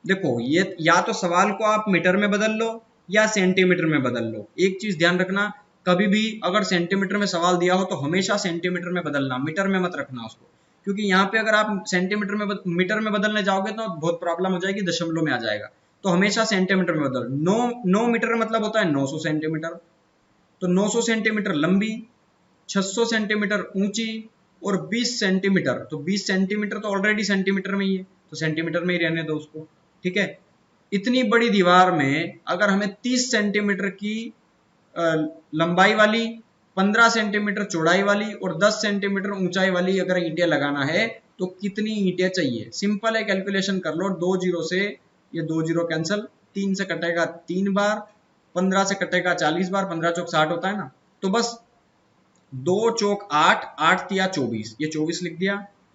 देखो ये या तो सवाल को आप मीटर में बदल लो या सेंटीमीटर में बदल लो। एक चीज ध्यान रखना, कभी भी अगर सेंटीमीटर में सवाल दिया हो तो हमेशा सेंटीमीटर में बदलना, मीटर में मत रखना उसको, क्योंकि यहाँ पे अगर आप सेंटीमीटर में मीटर में बदलने जाओगे तो बहुत प्रॉब्लम हो जाएगी, दशमलव में आ जाएगा। तो हमेशा सेंटीमीटर में बदल। 9 मीटर मतलब होता है 900 सेंटीमीटर। तो 900 सेंटीमीटर लंबी, 600 सेंटीमीटर ऊंची और 20 सेंटीमीटर, तो 20 सेंटीमीटर तो ऑलरेडी सेंटीमीटर में ही है, तो सेंटीमीटर में ही रहने दो उसको। ठीक है, इतनी बड़ी दीवार में अगर हमें 30 सेंटीमीटर की लंबाई वाली, 15 सेंटीमीटर चौड़ाई वाली और 10 सेंटीमीटर ऊंचाई वाली अगर ईंटें लगाना है तो कितनी ईंटें चाहिए? सिंपल है, कैलकुलेशन कर लो। 2 जीरो से ये 2 जीरो कैंसिल, 3 से कटेगा 3 बार, 15 से कटेगा 40 बार, 15 चौक 60 होता है ना। तो बस 2 चौक 8, 8 तिया 24, ये 24 लिख दिया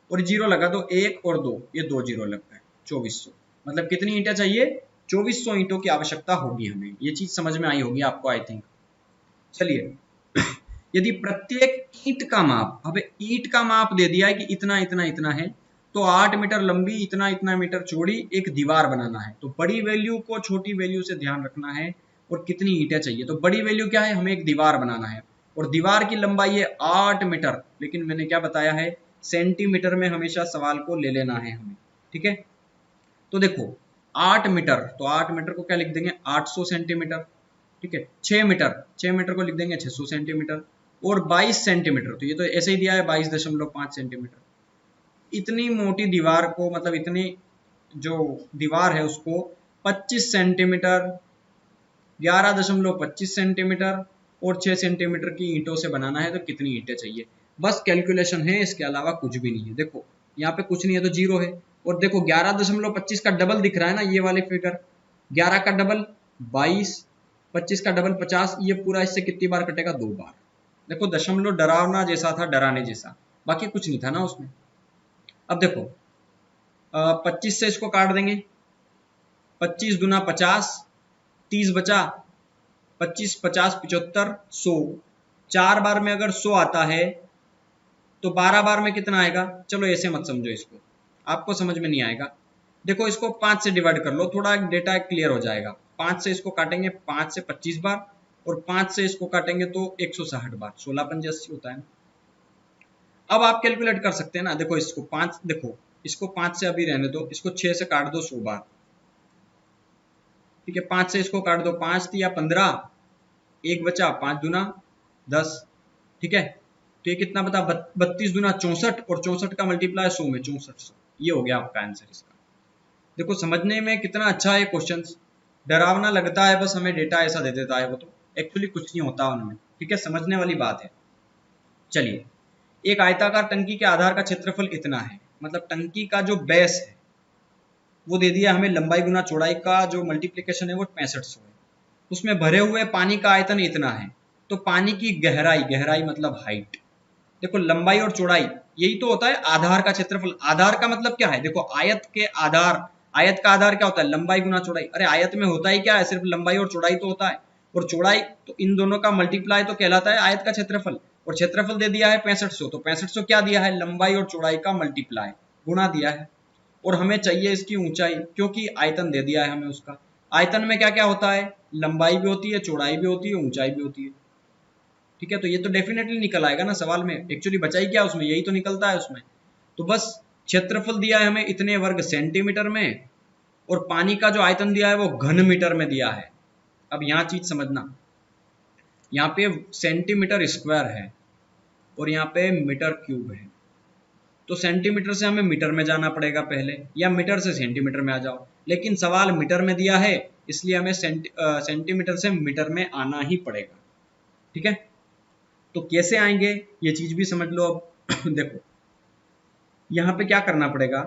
और जीरो लगा दो, 1 और 2, ये 2 जीरो लग गए, 2400। मतलब कितनी ईंटें चाहिए? 2400 ईंटों की आवश्यकता होगी हमें। ये चीज समझ में आई होगी आपको, आई थिंक। चलिए यदि प्रत्येक ईंट का माप, अब ईंट का माप दे दिया है कि इतना इतना इतना है, तो 8 मीटर लंबी, इतना इतना मीटर चौड़ी एक दीवार बनाना है। तो बड़ी वैल्यू को छोटी वैल्यू से ध्यान रखना है और कितनी ईंटें चाहिए। तो बड़ी वैल्यू क्या है? हमें एक दीवार बनाना है और दीवार की लंबाई है 8 मीटर, लेकिन मैंने क्या बताया है, सेंटीमीटर में हमेशा सवाल को ले लेना है हमें। ठीक है, तो देखो 8 मीटर, तो 8 मीटर को क्या लिख देंगे? 800 सेंटीमीटर। ठीक है, 6 मीटर, 6 मीटर को लिख देंगे 600 सेंटीमीटर और 22 सेंटीमीटर, तो ये तो ऐसे ही दिया है 22.5 सेंटीमीटर। इतनी मोटी दीवार को, मतलब इतनी जो दीवार है उसको 25 सेंटीमीटर, 11.25 सेंटीमीटर और 6 सेंटीमीटर की ईंटों से बनाना है। तो कितनी ईंटें चाहिए? बस कैलकुलेशन है, इसके अलावा कुछ भी नहीं है। देखो यहाँ पे कुछ नहीं है तो जीरो है, और देखो 11.25 का डबल दिख रहा है ना, ये वाले फिगर, 11 का डबल 22, 25 का डबल 50, ये पूरा इससे कितनी बार कटेगा? 2 बार। देखो दशमलव डरावना जैसा था, डराने जैसा, बाकी कुछ नहीं था ना उसमें। अब देखो 25 से इसको काट देंगे, 25 दूना 50, 30 बचा, 25 50 75 100, 4 बार में अगर 100 आता है तो 12 बार में कितना आएगा? चलो ऐसे मत समझो इसको, आपको समझ में नहीं आएगा। देखो इसको 5 से डिवाइड कर लो, थोड़ा डेटा क्लियर हो जाएगा। 5 से इसको काटेंगे, 5 से 25 बार, और 5 से इसको काटेंगे तो 160 बार, 16 पंजे 80 होता है ना। अब आप कैलकुलेट कर सकते हैं ना। देखो इसको 5, देखो इसको 5 से अभी रहने दो, इसको 6 से काट दो 100 बार। ठीक है, 5 से इसको काट दो, 5 या 15, 1 बचा, 5 दूना 10। ठीक है, तो ये कितना बता? 32 दूना 64, और 64 का मल्टीप्लाई 100 में 6400। ये हो गया आपका आंसर इसका। देखो समझने में कितना अच्छा है क्वेश्चन, डरावना लगता है, बस हमें डेटा ऐसा दे देता है, वो तो एक्चुअली कुछ नहीं होता उनमें। ठीक है, समझने वाली बात है। चलिए, एक आयताकार टंकी के आधार का क्षेत्रफल इतना है, मतलब टंकी का जो बेस है वो दे दिया हमें, लंबाई गुना चौड़ाई का जो मल्टीप्लिकेशन है वो 6500 है। उसमें भरे हुए पानी का आयतन इतना है। तो पानी की गहराई, गहराई मतलब हाइट, देखो लंबाई और चौड़ाई यही तो होता है आधार का क्षेत्रफल। आधार का मतलब क्या है? देखो आयत के आधार, आयत का आधार क्या होता है? लंबाई गुना चौड़ाई। अरे आयत में होता ही क्या है? सिर्फ लंबाई और चौड़ाई तो होता है, और चौड़ाई तो इन दोनों का मल्टीप्लाई तो कहलाता है आयत का क्षेत्रफल। और क्षेत्रफल दे दिया है 6500, तो 6500 क्या दिया है? लंबाई और चौड़ाई का मल्टीप्लाई, गुणा दिया है। और हमें चाहिए इसकी ऊंचाई, क्योंकि आयतन दे दिया है हमें उसका। आयतन में क्या क्या होता है? लंबाई भी होती है, चौड़ाई भी होती है, ऊंचाई भी होती है। ठीक है, तो ये तो डेफिनेटली निकल आएगा ना सवाल में। एक्चुअली बचा ही क्या उसमें? यही तो निकलता है उसमें। तो बस क्षेत्रफल दिया है हमें इतने वर्ग सेंटीमीटर में, और पानी का जो आयतन दिया है वो घन मीटर में दिया है। अब यहाँ चीज समझना, यहाँ पे सेंटीमीटर स्क्वायर है और यहाँ पे मीटर क्यूब है। तो सेंटीमीटर से हमें मीटर में जाना पड़ेगा पहले, या मीटर से सेंटीमीटर में आ जाओ, लेकिन सवाल मीटर में दिया है इसलिए हमें सेंटीमीटर से मीटर में आना ही पड़ेगा। ठीक है, तो कैसे आएंगे ये चीज भी समझ लो अब। देखो यहाँ पे क्या करना पड़ेगा,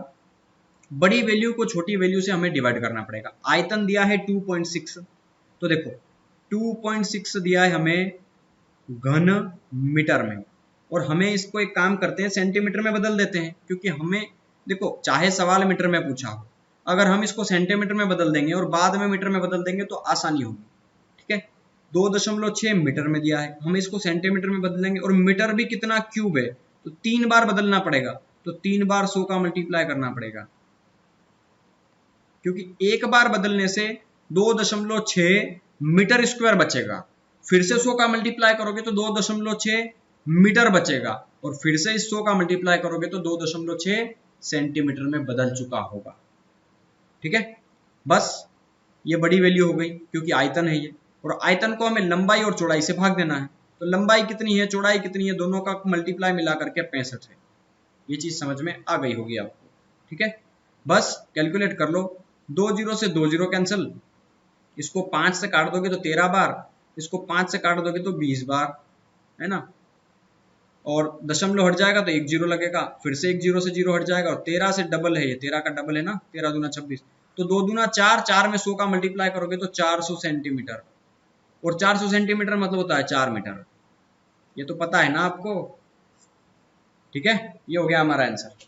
बड़ी वैल्यू को छोटी वैल्यू से हमें डिवाइड करना पड़ेगा। आयतन दिया है 2.6, तो देखो 2.6 दिया है हमें घन मीटर में, और हमें इसको एक काम करते हैं सेंटीमीटर में बदल देते हैं, क्योंकि हमें देखो चाहे सवाल मीटर में पूछा हो, अगर हम इसको सेंटीमीटर में बदल देंगे और बाद में मीटर में बदल देंगे तो आसानी होगी। ठीक है, 2.6 मीटर में दिया है, हम इसको सेंटीमीटर में बदलेंगे, और मीटर भी कितना? क्यूब है, तो 3 बार बदलना पड़ेगा, तो 3 बार 100 का मल्टीप्लाई करना पड़ेगा, क्योंकि एक बार बदलने से 2.6 मीटर स्क्वायर बचेगा। फिर से 100 का मल्टीप्लाई करोगे तो 2.6 मीटर बचेगा, और फिर से इस 100 का मल्टीप्लाई करोगे तो 2.6 सेंटीमीटर में बदल चुका होगा। ठीक है, बस ये बड़ी वैल्यू हो गई क्योंकि आयतन है ये, और आयतन को हमें लंबाई और चौड़ाई से भाग देना है। तो लंबाई कितनी है, चौड़ाई कितनी है, दोनों का मल्टीप्लाई मिला करके 65 है। ये चीज समझ में आ गई होगी आपको। ठीक है, बस कैलकुलेट कर लो। 2 जीरो से 2 जीरो कैंसिल, इसको 5 से काट दोगे तो 13 बार, इसको 5 से काट दोगे तो 20 बार, है ना। और दशमलव हट जाएगा तो 1 जीरो लगेगा, फिर से 1 जीरो से 0 हट जाएगा, और 13 से डबल है, ये 13 का डबल है ना, 13 दूना 26, तो 2 दूना 4, 4 में 100 का मल्टीप्लाई करोगे तो 400 सेंटीमीटर, और 400 सेंटीमीटर मतलब होता है 4 मीटर। ये तो पता है ना आपको। ठीक है, ये हो गया हमारा आंसर।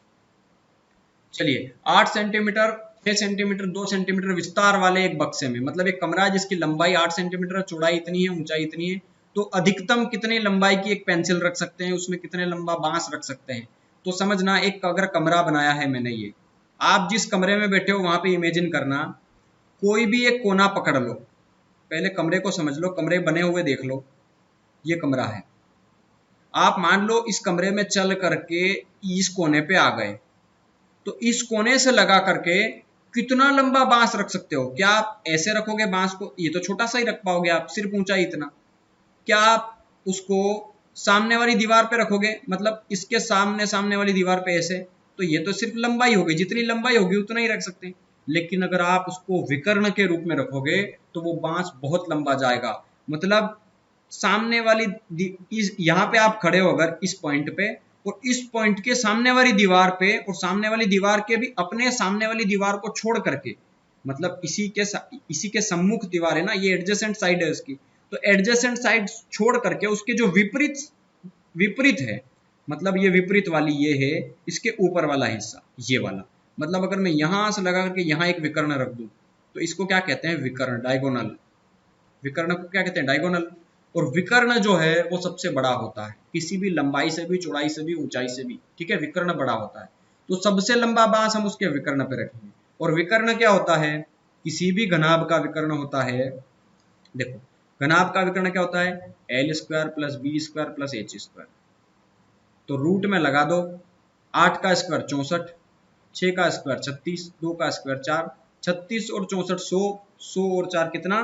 चलिए, 8 सेंटीमीटर, 6 सेंटीमीटर, 2 सेंटीमीटर विस्तार वाले एक बक्से में, मतलब एक कमरा है जिसकी लंबाई 8 सेंटीमीटर, चौड़ाई इतनी है, ऊंचाई इतनी है, तो अधिकतम कितने लंबाई की एक पेंसिल रख सकते हैं, उसमें कितने लंबा बांस रख सकते हैं। तो समझना, एक अगर कमरा बनाया है मैंने, ये आप जिस कमरे में बैठे हो वहां पे इमेजिन करना, कोई भी एक कोना पकड़ लो, पहले कमरे को समझ लो, कमरे बने हुए देख लो, ये कमरा है। आप मान लो इस कमरे में चल करके इस कोने पे आ गए, तो इस कोने से लगा करके कितना लंबा बांस रख सकते हो। क्या आप ऐसे रखोगे बांस को, ये तो छोटा सा ही रख पाओगे आप, सिर्फ ऊंचाई इतना। क्या आप उसको सामने वाली दीवार पे रखोगे, मतलब इसके सामने सामने वाली दीवार पे ऐसे, तो ये तो सिर्फ लंबाई होगी, जितनी लंबाई होगी उतना ही रख सकते हैं। लेकिन अगर आप उसको विकर्ण के रूप में रखोगे तो वो बांस बहुत लंबा जाएगा। मतलब सामने वाली यहाँ पे आप खड़े हो अगर इस पॉइंट पे, और इस पॉइंट के सामने वाली दीवार पे, और सामने वाली दीवार के भी अपने सामने वाली दीवार को छोड़ करके, मतलब इसी के सम्मुख दीवार है ना, ये एडजेसेंट साइड है उसकी, तो एडजेसेंट साइड छोड़ करके उसके जो विपरीत विपरीत है, मतलब ये विपरीत वाली ये है, इसके ऊपर वाला हिस्सा ये वाला, मतलब अगर मैं यहां से लगा करके यहाँ एक विकर्ण रख दूं तो इसको क्या कहते हैं, विकर्ण, डायगोनल। विकर्ण को क्या कहते हैं, डायगोनल। और विकर्ण जो है वो सबसे बड़ा होता है, किसी भी लंबाई से भी, चौड़ाई से भी, ऊंचाई से भी। ठीक है, विकर्ण बड़ा होता है, तो सबसे लंबा बांस हम उसके विकर्ण पे रखेंगे। और विकर्ण क्या होता है, किसी भी घनाभ का विकर्ण होता है। देखो, घनाभ का विकर्ण क्या होता है, L square plus B square plus H square. तो रूट में लगा दो, 8 का स्क्वायर 64, 6 का स्क्वायर 36, 2 का स्क्वायर 4, 36 और 64 100, 100 और 4 कितना,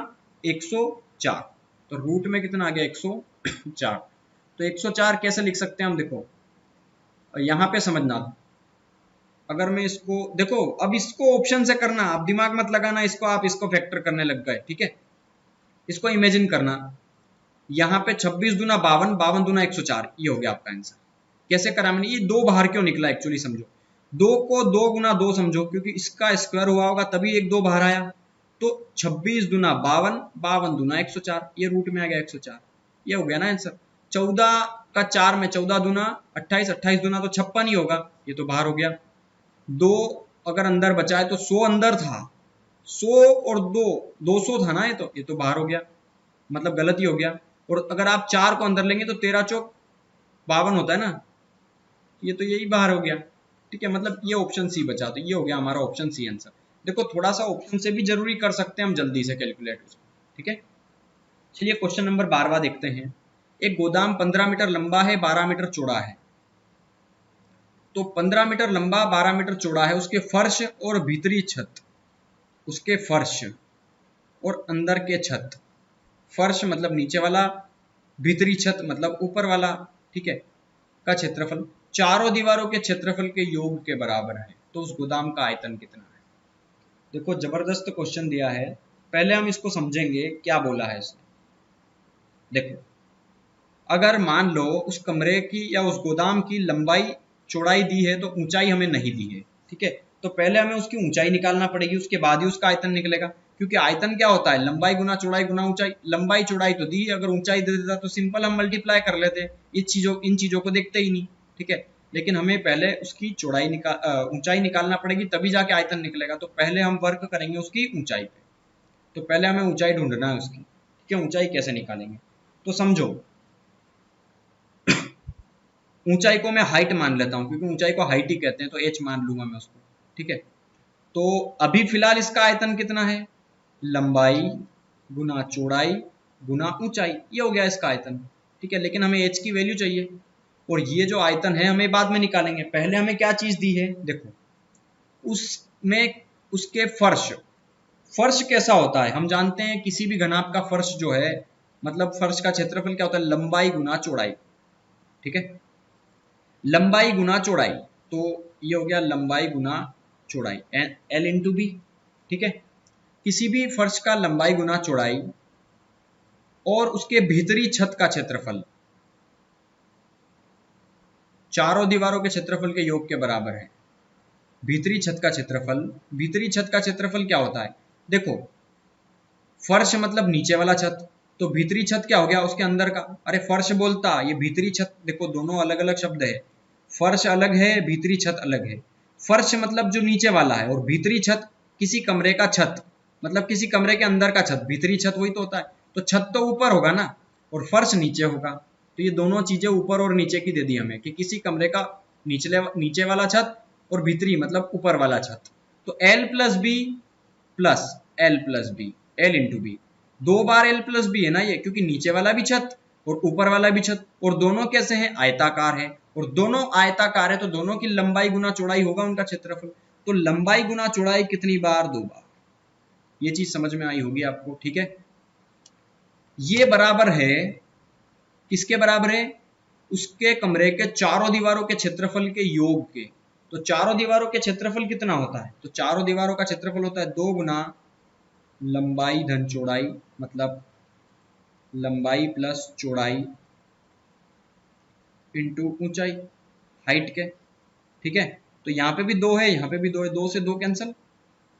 104। तो रूट में कितना आ गया, 104। तो 104 कैसे लिख सकते हैं हम, देखो यहाँ पे समझना। अगर मैं इसको देखो, अब इसको ऑप्शन से करना, आप दिमाग मत लगाना इसको, आप इसको फैक्टर करने लग गए। ठीक है, इसको इमेजिन करना, यहाँ पे 26 दूना 52, 52 दूना 104, ये हो गया आपका आंसर। कैसे करा मैंने, ये दो बाहर क्यों निकला, एक्चुअली समझो, 2 को 2 गुना 2 समझो, क्योंकि इसका स्क्वायर हुआ होगा तभी एक 2 बाहर आया। तो 26 दूना 52, 52 दूना 104, ये रूट में आ गया 104, ये हो गया ना आंसर। 14 का 4 में 14 दूना 28, 28 दूना तो 56 ही होगा, ये तो बाहर हो गया। 2 अगर अंदर बचा है तो 100 अंदर था, 100 और 2 200 था ना, ये तो बाहर हो गया, मतलब गलत ही हो गया। और अगर आप 4 को अंदर लेंगे तो 13 चौक 52 होता है ना, ये तो यही बाहर हो गया। ठीक है, मतलब ये ऑप्शन सी बचा, तो ये हो गया हमारा ऑप्शन सी आंसर। देखो, थोड़ा सा ऑप्शन से भी जरूरी कर सकते हैं हम जल्दी से कैलकुलेट उसको। ठीक है, चलिए क्वेश्चन नंबर 12 देखते हैं। एक गोदाम 15 मीटर लंबा है, 12 मीटर चौड़ा है। तो 15 मीटर लंबा, 12 मीटर चौड़ा है, उसके फर्श और भीतरी छत, उसके फर्श और अंदर के छत, फर्श मतलब नीचे वाला, भीतरी छत मतलब ऊपर वाला, ठीक है, का क्षेत्रफल चारों दीवारों के क्षेत्रफल के योग के बराबर है। तो उस गोदाम का आयतन कितना है। देखो, जबरदस्त क्वेश्चन दिया है, पहले हम इसको समझेंगे क्या बोला है इसने। देखो, अगर मान लो उस कमरे की या उस गोदाम की लंबाई चौड़ाई दी है तो ऊंचाई हमें नहीं दी है। ठीक है, तो पहले हमें उसकी ऊंचाई निकालना पड़ेगी, उसके बाद ही उसका आयतन निकलेगा। क्योंकि आयतन क्या होता है, लंबाई गुना चौड़ाई गुना ऊंचाई। लंबाई चौड़ाई तो दी, अगर ऊंचाई दे देता तो सिंपल हम मल्टीप्लाई कर लेते, इन चीजों को देखते ही नहीं। ठीक है, लेकिन हमें पहले उसकी ऊंचाई निकालना पड़ेगी, तभी जाके आयतन निकलेगा। तो पहले हम वर्क करेंगे उसकी ऊंचाई पे। तो पहले हमें ऊंचाई ढूंढना है उसकी। ठीक है, ऊंचाई कैसे निकालेंगे, तो समझो ऊंचाई को मैं हाइट मान लेता हूं क्योंकि ऊंचाई को हाइट ही कहते हैं, तो h मान लूंगा मैं उसको, ठीक है। तो अभी फिलहाल इसका आयतन कितना है, लंबाई गुना चौड़ाई गुना ऊंचाई, ये हो गया इसका आयतन, ठीक है। लेकिन हमें h की वैल्यू चाहिए और ये जो आयतन है हमें बाद में निकालेंगे। पहले हमें क्या चीज दी है, देखो उसमें उसके फर्श, फर्श कैसा होता है हम जानते हैं, किसी भी घनाभ का फर्श जो है, मतलब फर्श का क्षेत्रफल क्या होता है, लंबाई गुना चौड़ाई, ठीक है। लंबाई गुना चौड़ाई, तो ये हो गया लंबाई गुना चौड़ाई, एल इंटू बी, ठीक है। किसी भी फर्श का लंबाई गुना चौड़ाई और उसके भीतरी छत का क्षेत्रफल चारों दीवारों के क्षेत्रफल के योग के बराबर है। भीतरी छत का क्षेत्रफल, भीतरी छत का क्षेत्रफल क्या होता है, देखो फर्श मतलब नीचे वाला छत, तो भीतरी छत क्या हो गया, उसके अंदर का, अरे फर्श बोलता, ये भीतरी छत, देखो दोनों अलग अलग शब्द है, फर्श अलग है, भीतरी छत अलग है। फर्श मतलब जो नीचे वाला है और भीतरी छत किसी कमरे का छत, मतलब किसी कमरे के अंदर का छत, भीतरी छत वही तो होता है। तो छत तो ऊपर होगा ना और फर्श नीचे होगा, तो ये दोनों चीजें ऊपर और नीचे की दे दी हमें कि किसी कमरे का नीचे वाला छत और भीतरी मतलब ऊपर वाला छत। तो L plus B plus L plus B, L into B, दो बार एल प्लस बी है ना ये, क्योंकि नीचे वाला भी छत और ऊपर वाला भी छत, और दोनों कैसे हैं, आयताकार है, और दोनों आयताकार है तो दोनों की लंबाई गुना चौड़ाई होगा उनका क्षेत्रफल। तो लंबाई गुना चौड़ाई कितनी बार, दो बार, ये चीज समझ में आई होगी आपको, ठीक है। ये बराबर है, किसके बराबर है, उसके कमरे के चारों दीवारों के क्षेत्रफल के योग के। तो चारों दीवारों के क्षेत्रफल कितना होता है, तो चारों दीवारों का क्षेत्रफल होता है 2 गुना लंबाई धन चौड़ाई, मतलब लंबाई प्लस चौड़ाई इंटू ऊंचाई, हाइट के, ठीक है। तो यहाँ पे भी 2 है, यहाँ पे भी 2 है, 2 से 2 कैंसिल,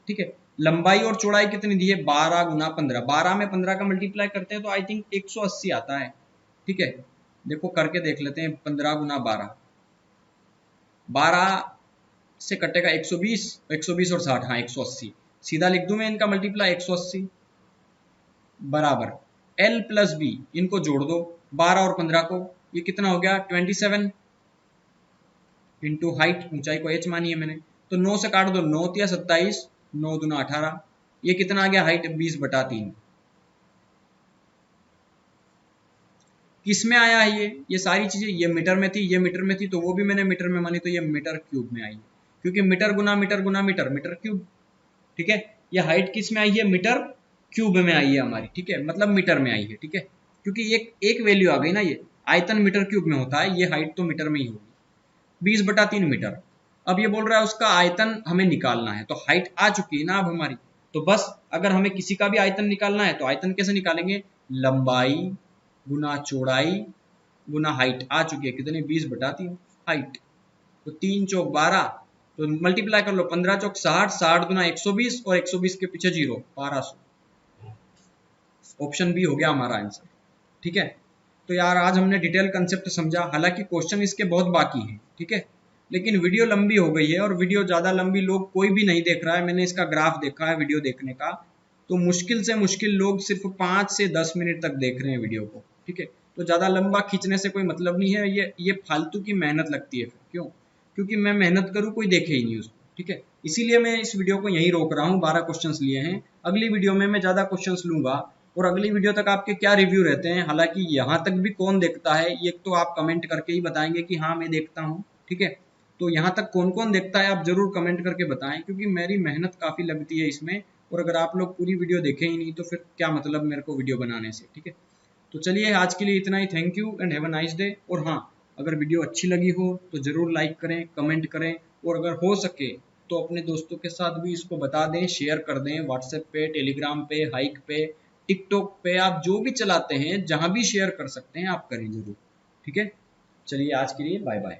ठीक है। लंबाई और चौड़ाई कितनी दी है, 12 गुना 15, 12 में 15 का मल्टीप्लाई करते हैं तो आई थिंक 180 आता है, ठीक है। देखो करके देख लेते हैं, 15 गुना 12, 12 से कटेगा 120, 120 और 60, हाँ 180, सीधा लिख दूं मैं इनका मल्टीप्लाई 180 बराबर एल प्लस बी, इनको जोड़ दो 12 और 15 को, ये कितना हो गया 27 इंटू हाइट, ऊंचाई को h मानी है मैंने, तो 9 से काट दो, 9 या 27, 9 दूना 18, ये कितना आ गया हाइट 20/3। किस में आया है ये सारी चीजें, ये मीटर में थी, ये मीटर में थी, तो वो भी मैंने मीटर में मानी, तो ये मीटर क्यूब में आई, क्योंकि मीटर गुना मीटर गुना मीटर, मीटर क्यूब, ठीक है। ये हाइट किस में आई है, मीटर क्यूब में आई है हमारी, ठीक है, मतलब मीटर में आई है, ठीक है। क्योंकि एक वैल्यू आ गई ना, ये आयतन मीटर क्यूब में होता है, ये हाइट तो मीटर में ही होगी, 20/3 मीटर। अब ये बोल रहा है उसका आयतन हमें निकालना है, तो हाइट आ चुकी है ना अब हमारी, तो बस अगर हमें किसी का भी आयतन निकालना है तो आयतन कैसे निकालेंगे, लंबाई गुना चौड़ाई गुना हाइट, आ चुकी है कितनी 20/3 हाइट, तो 3 चौक 12, तो मल्टीप्लाई कर लो, 15 चौक 60, 60 गुना 120 और 120 के पीछे 0, 1200, ऑप्शन बी हो गया हमारा आंसर, ठीक है। तो यार आज हमने डिटेल कंसेप्ट समझा, हालांकि क्वेश्चन इसके बहुत बाकी हैं, ठीक है, लेकिन वीडियो लंबी हो गई है, और वीडियो ज़्यादा लंबी लोग कोई भी नहीं देख रहा है, मैंने इसका ग्राफ देखा है वीडियो देखने का, तो मुश्किल से मुश्किल लोग सिर्फ 5 से 10 मिनट तक देख रहे हैं वीडियो को, ठीक है। तो ज़्यादा लंबा खींचने से कोई मतलब नहीं है, ये फालतू की मेहनत लगती है फिर, क्यों, क्योंकि मैं मेहनत करूँ कोई देखे ही नहीं उसको, ठीक है। इसीलिए मैं इस वीडियो को यहीं रोक रहा हूँ, 12 क्वेश्चंस लिए हैं, अगली वीडियो में मैं ज़्यादा क्वेश्चंस लूँगा, और अगली वीडियो तक आपके क्या रिव्यू रहते हैं, हालांकि यहाँ तक भी कौन देखता है ये तो आप कमेंट करके ही बताएंगे कि हाँ मैं देखता हूँ, ठीक है। तो यहाँ तक कौन कौन देखता है आप जरूर कमेंट करके बताएं, क्योंकि मेरी मेहनत काफ़ी लगती है इसमें, और अगर आप लोग पूरी वीडियो देखें ही नहीं तो फिर क्या मतलब मेरे को वीडियो बनाने से, ठीक है। तो चलिए आज के लिए इतना ही, thank you and have a nice day. और हाँ, अगर वीडियो अच्छी लगी हो तो ज़रूर लाइक करें, कमेंट करें, और अगर हो सके तो अपने दोस्तों के साथ भी इसको बता दें, शेयर कर दें, व्हाट्सएप पे, टेलीग्राम पे, हाइक पे, टिकटॉक पे, आप जो भी चलाते हैं जहाँ भी शेयर कर सकते हैं आप करें ज़रूर, ठीक है। चलिए आज के लिए बाय बाय।